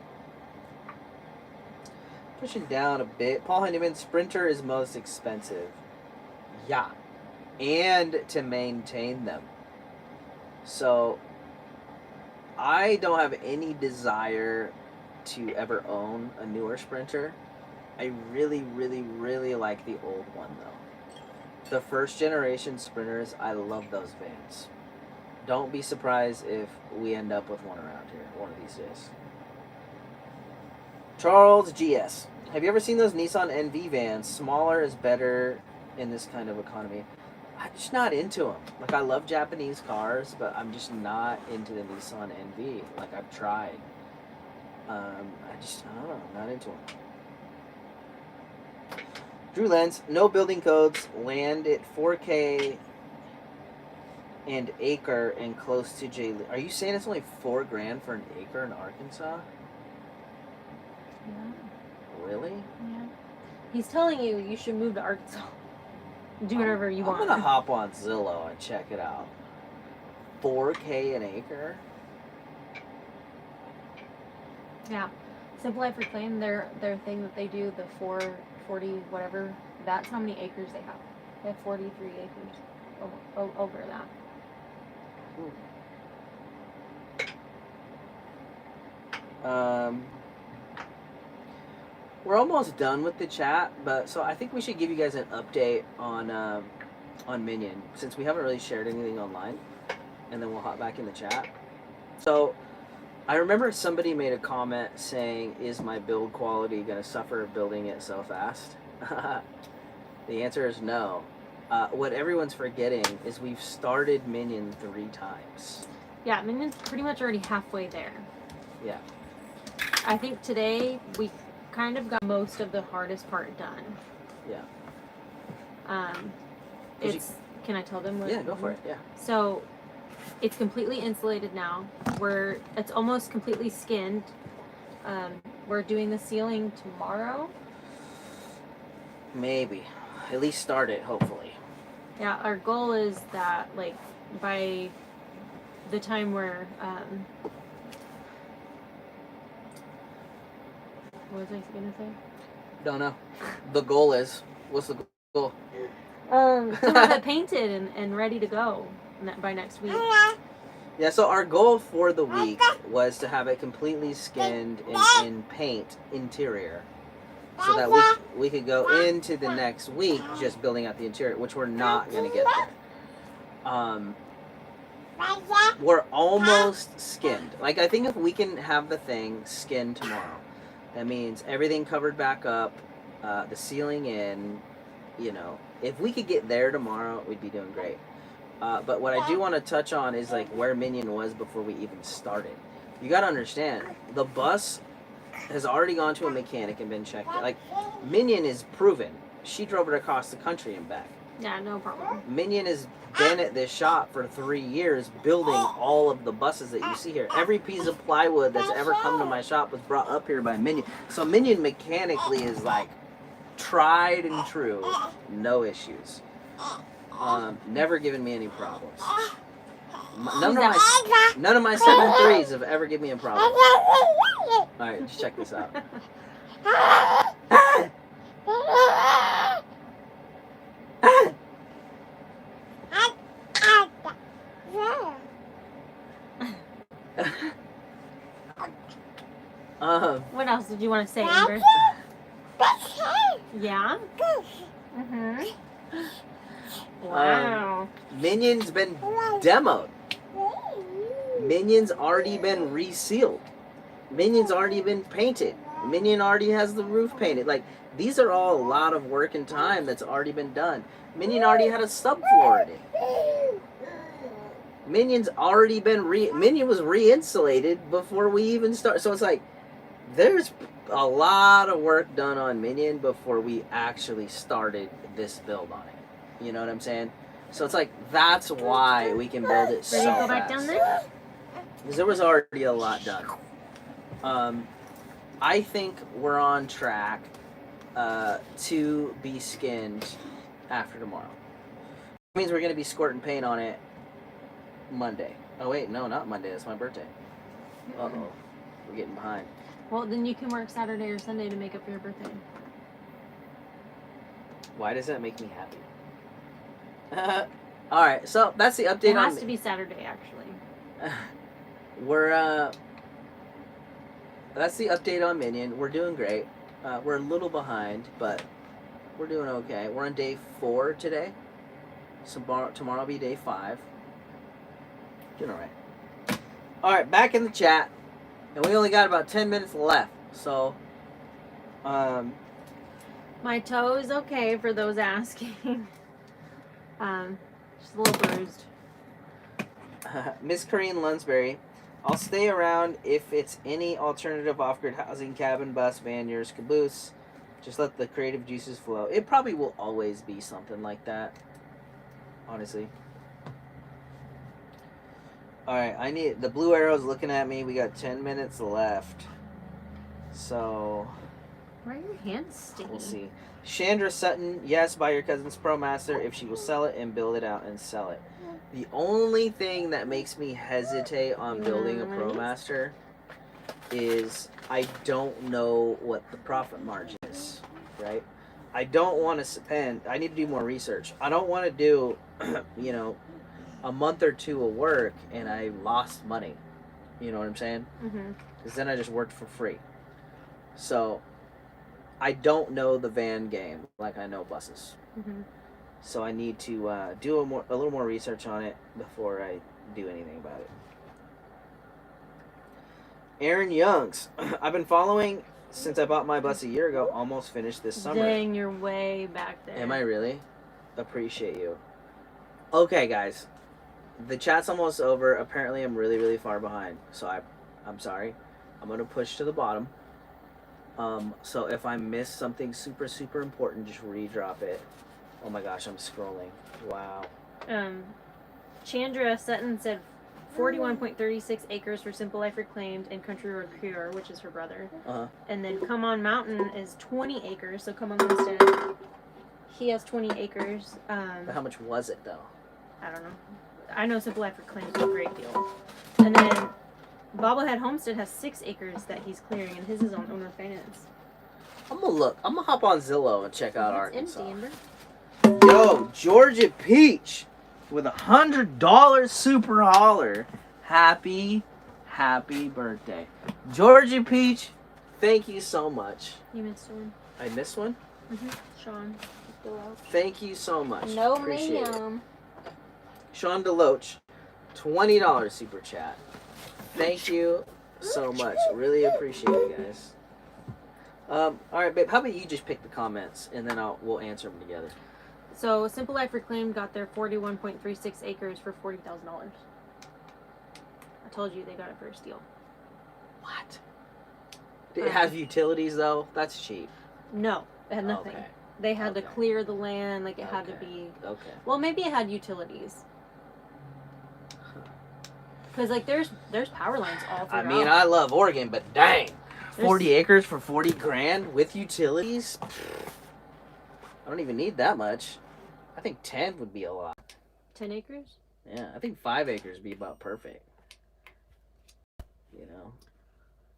Speaker 1: pushing down a bit. Paul Honeyman, Sprinter is most expensive. Yeah. And to maintain them. So, I don't have any desire to ever own a newer Sprinter. I really, really, really like the old one, though. The first generation Sprinters, I love those vans. Don't be surprised if we end up with one around here one of these days. Charles GS. Have you ever seen those Nissan NV vans? Smaller is better in this kind of economy. I'm just not into them. Like, I love Japanese cars, but I'm just not into the Nissan NV. Like, I've tried. I don't know. I'm not into them. Drew Lenz, no building codes, land at 4K and acre and close to J. Are you saying it's only $4,000 for an acre in Arkansas?
Speaker 2: Yeah.
Speaker 1: Really?
Speaker 2: Yeah. He's telling you should move to Arkansas. Do whatever you want.
Speaker 1: I'm gonna hop on Zillow and check it out. 4K an acre?
Speaker 2: Yeah. Simple Life Reclaim, their thing that they do, the 440 whatever, that's how many acres they have. They have 43 acres over that.
Speaker 1: We're almost done with the chat, but so I think we should give you guys an update on Minion, since we haven't really shared anything online, and then we'll hop back in the chat. So I remember somebody made a comment saying, is my build quality going to suffer building it so fast? The answer is no. What everyone's forgetting is we've started Minion 3 times.
Speaker 2: Yeah, Minion's pretty much already halfway there.
Speaker 1: Yeah.
Speaker 2: I think today we kind of got most of the hardest part done.
Speaker 1: Yeah.
Speaker 2: Can I tell them what?
Speaker 1: Yeah, go for it. Yeah.
Speaker 2: So it's completely insulated now. It's almost completely skinned. We're doing the ceiling tomorrow.
Speaker 1: Maybe. At least start it, hopefully.
Speaker 2: Yeah, our goal is that, like, by the time we're, what was I gonna say?
Speaker 1: Don't know. The goal is, what's the goal?
Speaker 2: To have it painted and ready to go by next week.
Speaker 1: Yeah, so our goal for the week was to have it completely skinned in paint interior, so that we could go into the next week just building out the interior, which we're not going to get there. We're almost skinned. Like, I think if we can have the thing skinned tomorrow, that means everything covered back up, the ceiling in, if we could get there tomorrow, we'd be doing great. But what I do want to touch on is, like, where Minion was before we even started. You got to understand, the bus has already gone to a mechanic and been checked. Like, Minion is proven. She drove it across the country and back.
Speaker 2: Yeah, no problem.
Speaker 1: Minion has been at this shop for 3 years building all of the buses that you see here. Every piece of plywood that's ever come to my shop was brought up here by Minion. So Minion mechanically is, like, tried and true. No issues. Never given me any problems. None of my 7.3s have ever given me a problem. Alright, let's check this out.
Speaker 2: What else did you want to say, Amber? Yeah? Mm-hmm. Wow.
Speaker 1: Minion's been demoed. Minion's already been resealed. Minion's already been painted. Minion already has the roof painted. Like, these are all a lot of work and time that's already been done. Minion already had a subfloor in it. Minion's already been Minion was re-insulated before we even start. So it's like, there's a lot of work done on Minion before we actually started this build on it. You know what I'm saying? So it's like, that's why we can build it so
Speaker 2: Ready to go
Speaker 1: fast.
Speaker 2: back down there?
Speaker 1: Because there was already a lot done. I think we're on track to be skinned after tomorrow. That means we're going to be squirting paint on it Monday. Oh wait, no, not Monday. That's my birthday. Uh-oh. We're getting behind.
Speaker 2: Well, then you can work Saturday or Sunday to make up for your birthday.
Speaker 1: Why does that make me happy? All right, so that's the update
Speaker 2: It has
Speaker 1: on.
Speaker 2: to be Saturday, actually.
Speaker 1: We're that's the update on Minion. We're doing great. We're a little behind, but we're doing okay. We're on day 4 today. So tomorrow will be day 5. Doing all right. All right, back in the chat, and we only got about 10 minutes left. So,
Speaker 2: My toe is okay for those asking. Just a little bruised.
Speaker 1: Miss Corinne Lunsberry, I'll stay around if it's any alternative off-grid housing, cabin, bus, van, yours, caboose. Just let the creative juices flow. It probably will always be something like that, honestly. All right, I need the blue arrow's looking at me. We got 10 minutes left, so
Speaker 2: Why are your hands sticky?
Speaker 1: we'll see. Chandra Sutton, yes, buy your cousin's ProMaster if she will sell it and build it out and sell it. The only thing that makes me hesitate on building a ProMaster is I don't know what the profit margin is, right? I don't want to spend, I need to do more research. I don't want to do, you know, a month or 2 of work and I lost money. You know what I'm saying? Because then I just worked for free. So I don't know the van game like I know buses. So I need to do a little more research on it before I do anything about it. Aaron Youngs, I've been following since I bought my bus a year ago. Almost finished this summer.
Speaker 2: Dang, you're way back there.
Speaker 1: Am I really? Appreciate you. Okay, guys, the chat's almost over. Apparently, I'm really, really far behind. So I'm sorry. I'm gonna push to the bottom. So if I miss something super, super important, just redrop it. Oh my gosh, I'm scrolling. Wow.
Speaker 2: Chandra Sutton said 41.36 acres for Simple Life Reclaimed and Country Road Cure, which is her brother. And then Come On Mountain is 20 acres, so Come On Homestead, he has 20 acres.
Speaker 1: But how much was it, though?
Speaker 2: I don't know. I know Simple Life Reclaimed is a great deal. And then Bobblehead Homestead has 6 acres that he's clearing, and his is on owner finance.
Speaker 1: I'm gonna look. I'm gonna hop on Zillow and check out Arkansas.
Speaker 2: Empty, Amber.
Speaker 1: Yo, Georgia Peach with $100 super holler. Happy birthday. Georgia Peach, thank you so much.
Speaker 2: You missed one.
Speaker 1: I missed one?
Speaker 2: Sean.
Speaker 1: Thank you so much.
Speaker 2: No
Speaker 1: Appreciate
Speaker 2: ma'am.
Speaker 1: it. Sean DeLoach, $20 super chat. Thank you so much. Really appreciate it, guys. All right, babe. How about you just pick the comments and then we'll answer them together.
Speaker 2: So Simple Life Reclaimed got their 41.36 acres for $40,000. I told you they got it for a steal.
Speaker 1: What? Did it have utilities though? That's cheap.
Speaker 2: No, it had nothing.
Speaker 1: Okay.
Speaker 2: They had to clear the land, like it had to be. Well, maybe it had utilities. Because like there's power lines all throughout.
Speaker 1: I mean, I love Oregon, but dang, 40 acres for 40 grand with utilities. I don't even need that much. I think 10 would be a lot.
Speaker 2: 10 acres?
Speaker 1: Yeah, I think 5 acres would be about perfect. You know?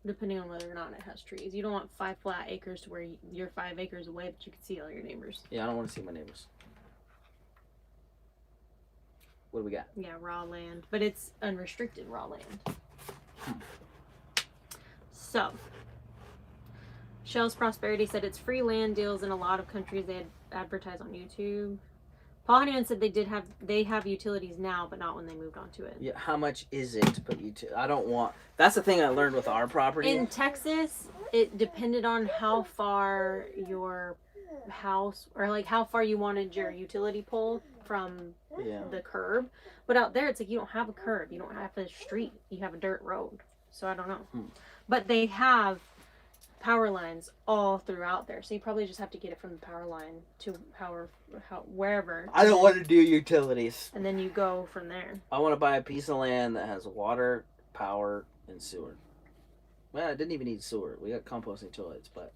Speaker 2: Depending on whether or not it has trees. You don't want 5 flat acres to where you're 5 acres away, but you can see all your neighbors.
Speaker 1: Yeah, I don't want to see my neighbors. What do we got?
Speaker 2: Yeah, raw land. But it's unrestricted raw land. So, Shell's Prosperity said it's free land deals in a lot of countries. They advertise on YouTube. Paul Honeyman said they have utilities now, but not when they moved on to it.
Speaker 1: Yeah, how much is it to put I don't want. That's the thing I learned with our property.
Speaker 2: In Texas, it depended on how far your house, or like how far you wanted your utility pole from the curb. But out there, it's like you don't have a curb, you don't have a street, you have a dirt road. So I don't know. But they have power lines all throughout there, so you probably just have to get it from the power line to wherever.
Speaker 1: I don't want to do utilities.
Speaker 2: And then you go from there.
Speaker 1: I want to buy a piece of land that has water, power, and sewer. Well, it didn't even need sewer. We got composting toilets, but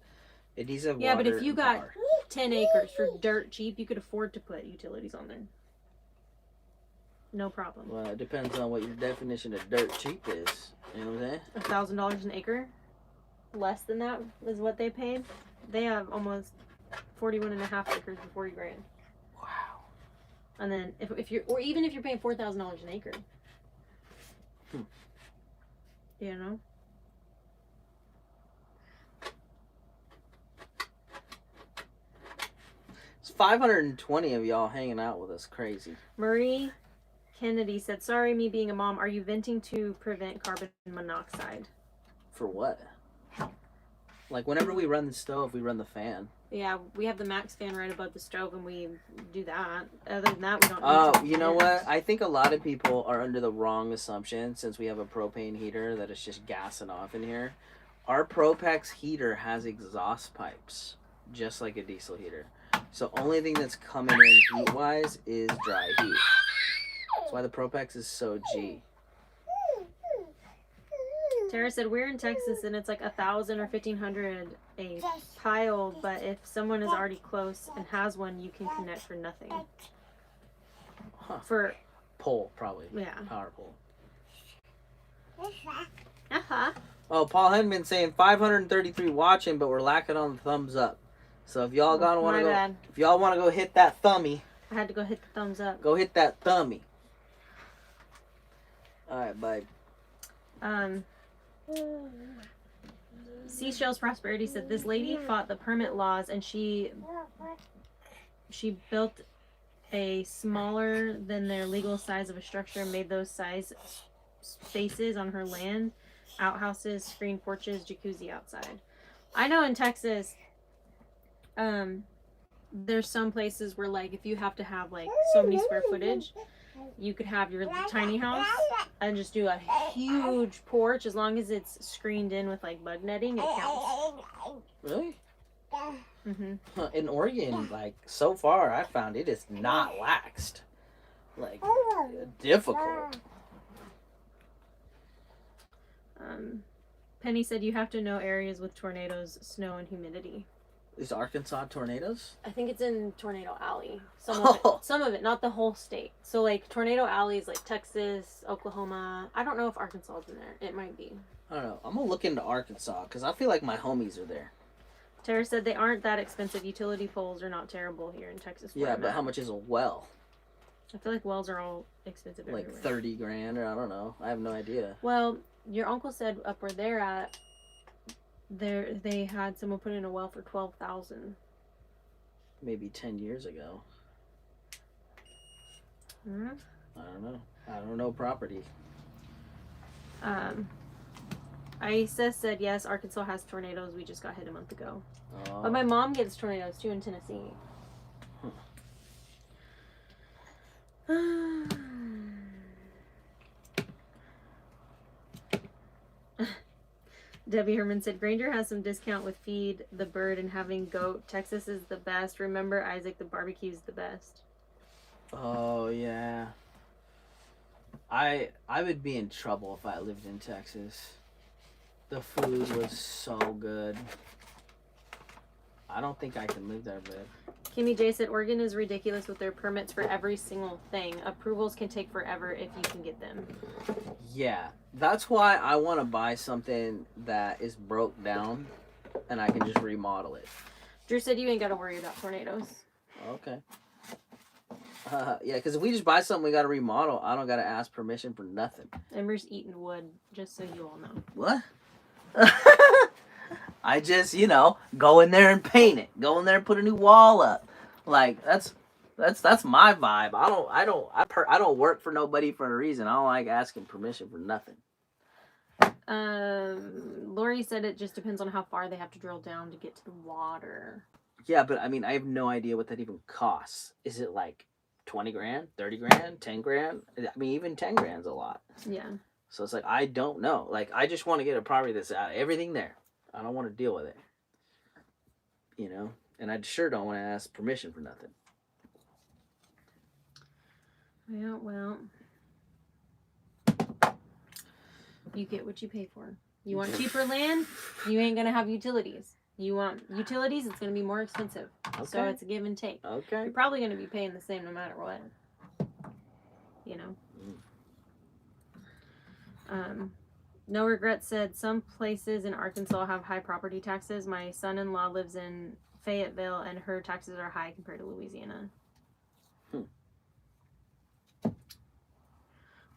Speaker 1: it needs to have water.
Speaker 2: Yeah, but if you got
Speaker 1: power.
Speaker 2: 10 acres for dirt cheap, you could afford to put utilities on there. No problem.
Speaker 1: Well, it depends on what your definition of dirt cheap is. You know what I'm saying?
Speaker 2: $1,000 an acre? less than that is what they paid. They have almost 41.5 acres for 40 grand.
Speaker 1: Wow.
Speaker 2: And then if you're, or even if you're paying $4,000 an acre, you know.
Speaker 1: It's 520 of y'all hanging out with us. Crazy.
Speaker 2: Marie Kennedy said, "Sorry, me being a mom. Are you venting to prevent carbon monoxide?"
Speaker 1: For what? Like whenever we run the stove, we run the fan.
Speaker 2: Yeah, we have the max fan right above the stove, and we do that. Other than that, we don't.
Speaker 1: Oh, you know what? I think a lot of people are under the wrong assumption since we have a propane heater that it's just gassing off in here. Our Propex heater has exhaust pipes, just like a diesel heater. So only thing that's coming in heat-wise is dry heat. That's why the Propex is so G.
Speaker 2: Tara said, "We're in Texas, and it's like 1,000 or 1,500 a pile. But if someone is already close and has one, you can connect for nothing."
Speaker 1: Huh.
Speaker 2: For
Speaker 1: pole, probably.
Speaker 2: Yeah.
Speaker 1: Power pole.
Speaker 2: Uh-huh.
Speaker 1: Oh, Paul Henman saying 533 watching, but we're lacking on the thumbs up. So if y'all want to go, if y'all want to go hit that thumbie,
Speaker 2: I had to go hit the thumbs up.
Speaker 1: go hit that thumbie. All right, bye.
Speaker 2: Seashells Prosperity said, "This lady fought the permit laws, and she built a smaller than their legal size of a structure, made those size spaces on her land, outhouses, screen porches, jacuzzi outside." I know in Texas, there's some places where, like, if you have to have like so many square footage, you could have your tiny house and just do a huge porch. As long as it's screened in with like bug netting, it counts.
Speaker 1: Really?
Speaker 2: Mm-hmm.
Speaker 1: In Oregon, like so far, I found it is not laxed. Like difficult.
Speaker 2: Penny said, "You have to know areas with tornadoes, snow, and humidity."
Speaker 1: Is Arkansas tornadoes?
Speaker 2: I think it's in Tornado Alley.
Speaker 1: Oh.
Speaker 2: Some of it, not the whole state. So like Tornado Alley is like Texas, Oklahoma. I don't know if Arkansas is in there. It might be.
Speaker 1: I don't know. I'm gonna look into Arkansas because I feel like my homies are there.
Speaker 2: Tara said, "They aren't that expensive. Utility poles are not terrible here in Texas."
Speaker 1: Yeah, but how much is a well?
Speaker 2: I feel like wells are all expensive
Speaker 1: Like
Speaker 2: everywhere.
Speaker 1: 30 grand, or I don't know. I have no idea.
Speaker 2: Well, your uncle said up where they're at, they had someone put in a well for 12,000.
Speaker 1: Maybe 10 years ago.
Speaker 2: Mm-hmm.
Speaker 1: I don't know. I don't know property.
Speaker 2: Isa said, "Yes, Arkansas has tornadoes. We just got hit a month ago."
Speaker 1: Oh.
Speaker 2: But my mom gets tornadoes too in Tennessee. Debbie Herman said, "Granger has some discount with Feed the Bird and having goat. Texas is the best. Remember, Isaac, the barbecue's the best."
Speaker 1: Oh, yeah. I would be in trouble if I lived in Texas. The food was so good. I don't think I can live there, babe.
Speaker 2: Kimmy J said, "Oregon is ridiculous with their permits for every single thing. Approvals can take forever if you can get them."
Speaker 1: Yeah, that's why I want to buy something that is broke down and I can just remodel it.
Speaker 2: Drew said, "You ain't got to worry about tornadoes."
Speaker 1: Okay. Yeah, because if we just buy something we got to remodel, I don't got to ask permission for nothing.
Speaker 2: Ember's eating wood, just so you all know.
Speaker 1: What? I just, go in there and paint it. Go in there and put a new wall up. Like that's my vibe. I don't work for nobody for a reason. I don't like asking permission for nothing.
Speaker 2: Lori said it just depends on how far they have to drill down to get to the water.
Speaker 1: Yeah, but I mean, I have no idea what that even costs. Is it like 20 grand, 30 grand, 10 grand? I mean, even 10 grand's a lot.
Speaker 2: Yeah.
Speaker 1: So it's like, I don't know. Like, I just want to get a property that's everything there. I don't want to deal with it. And I sure don't want to ask permission for nothing.
Speaker 2: Yeah, well, you get what you pay for. You want cheaper land, you ain't going to have utilities. You want utilities, it's going to be more expensive. Okay. So it's a give and take.
Speaker 1: Okay.
Speaker 2: You're probably going to be paying the same no matter what. No Regrets said some places in Arkansas have high property taxes. My son-in-law lives in Fayetteville, and her taxes are high compared to Louisiana.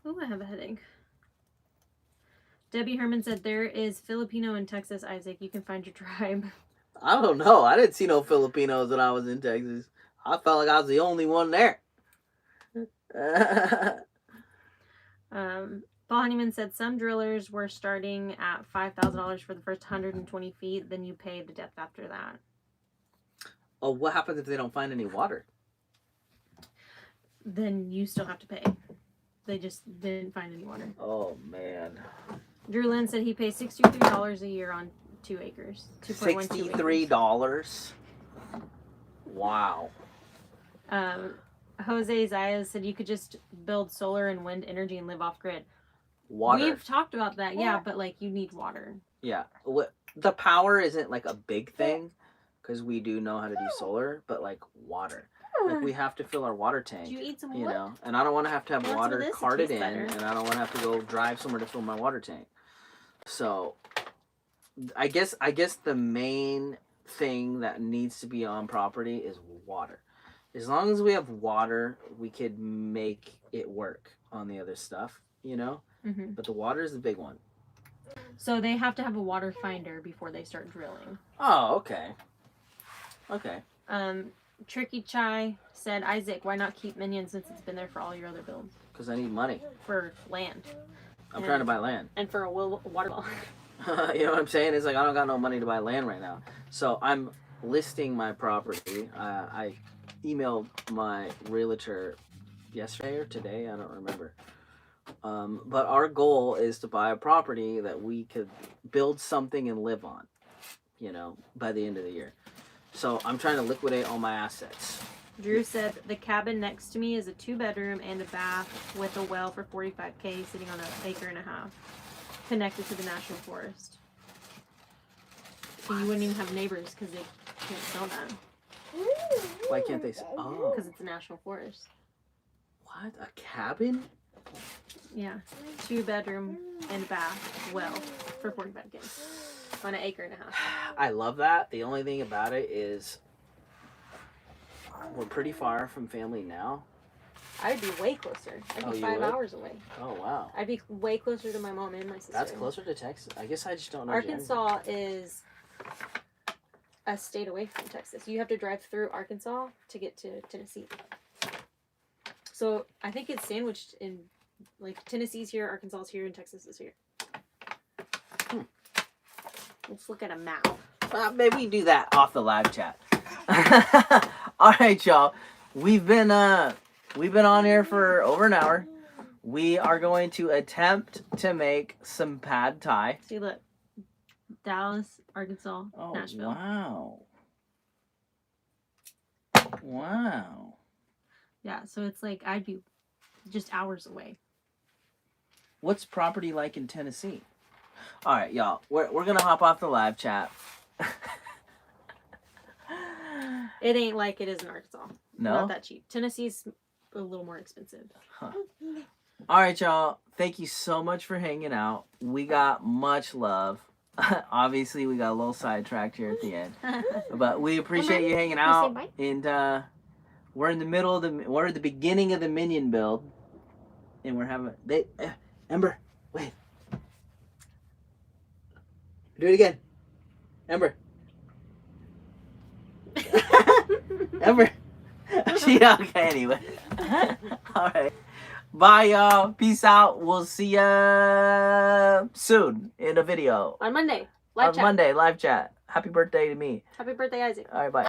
Speaker 2: Oh, I have a headache. Debbie Herman said there is Filipino in Texas, Isaac. You can find your tribe.
Speaker 1: I don't know. I didn't see no Filipinos when I was in Texas. I felt like I was the only one there.
Speaker 2: Paul Honeyman said some drillers were starting at $5,000 for the first 120 feet. Then you pay the depth after that.
Speaker 1: Oh, what happens if they don't find any water?
Speaker 2: Then you still have to pay. They just didn't find any water.
Speaker 1: Oh, man.
Speaker 2: Drew Lynn said he pays $63 a year on 2 acres. 2.12
Speaker 1: $63? Wow.
Speaker 2: Jose Zayas said you could just build solar and wind energy and live off grid.
Speaker 1: Water.
Speaker 2: We've talked about that, yeah, but like you need water.
Speaker 1: Yeah. The power isn't like a big thing because we do know how to do solar, but like water. Like we have to fill our water tank.
Speaker 2: Did you eat some
Speaker 1: you
Speaker 2: wood?
Speaker 1: know, and I don't want to have water
Speaker 2: this,
Speaker 1: carted in,
Speaker 2: better.
Speaker 1: and I don't want to have to go drive somewhere to fill my water tank. So, I guess the main thing that needs to be on property is water. As long as we have water, we could make it work on the other stuff, you know?
Speaker 2: Mm-hmm.
Speaker 1: But the water is the big one.
Speaker 2: So they have to have a water finder before they start drilling.
Speaker 1: Oh, okay. Okay.
Speaker 2: Tricky Chai said, Isaac, why not keep Minion since it's been there for all your other builds?
Speaker 1: Because I need money.
Speaker 2: For land.
Speaker 1: I'm trying to buy land.
Speaker 2: And for a water well.
Speaker 1: You know what I'm saying? It's like I don't got no money to buy land right now. So I'm listing my property. I emailed my realtor yesterday or today. I don't remember. But our goal is to buy a property that we could build something and live on, you know, by the end of the year. So I'm trying to liquidate all my assets.
Speaker 2: Drew said the cabin next to me is a 2-bedroom and a bath with a well for $45K sitting on 1.5 acres, connected to the national forest. So you wouldn't even have neighbors because they can't sell that.
Speaker 1: Why can't they? Oh,
Speaker 2: because it's a national forest.
Speaker 1: What? A cabin?
Speaker 2: Yeah, 2-bedroom and bath well for $45K on 1.5 acres.
Speaker 1: I love that. The only thing about it is we're pretty far from family now.
Speaker 2: I'd be way closer. I'd be 5 hours away.
Speaker 1: Oh, wow.
Speaker 2: I'd be way closer to my mom and my sister.
Speaker 1: That's closer to Texas. I guess I just don't know.
Speaker 2: Arkansas is a state away from Texas. You have to drive through Arkansas to get to Tennessee. So I think it's sandwiched in, like, Tennessee's here, Arkansas is here, and Texas is here. Let's look at a map.
Speaker 1: Maybe we do that off the live chat. All right, y'all. We've been on here for over an hour. We are going to attempt to make some pad thai.
Speaker 2: See, look. Dallas, Arkansas, Nashville.
Speaker 1: Wow. Wow.
Speaker 2: Yeah, so it's like I'd be just hours away.
Speaker 1: What's property like in Tennessee? All right, y'all. We're going to hop off the live chat.
Speaker 2: It ain't like it is in Arkansas.
Speaker 1: No?
Speaker 2: Not that cheap. Tennessee's a little more expensive.
Speaker 1: Huh. All right, y'all. Thank you so much for hanging out. We got much love. Obviously, we got a little sidetracked here at the end. But we appreciate you hanging out. And we're in the middle of we're at the beginning of the Minion build. And we're having... Ember, wait. Do it again. Ember. Ember. She okay anyway. All right. Bye, y'all. Peace out. We'll see ya soon in a video.
Speaker 2: On Monday. Live chat.
Speaker 1: Monday, live chat. Happy birthday to me.
Speaker 2: Happy birthday, Isaac.
Speaker 1: All right, bye.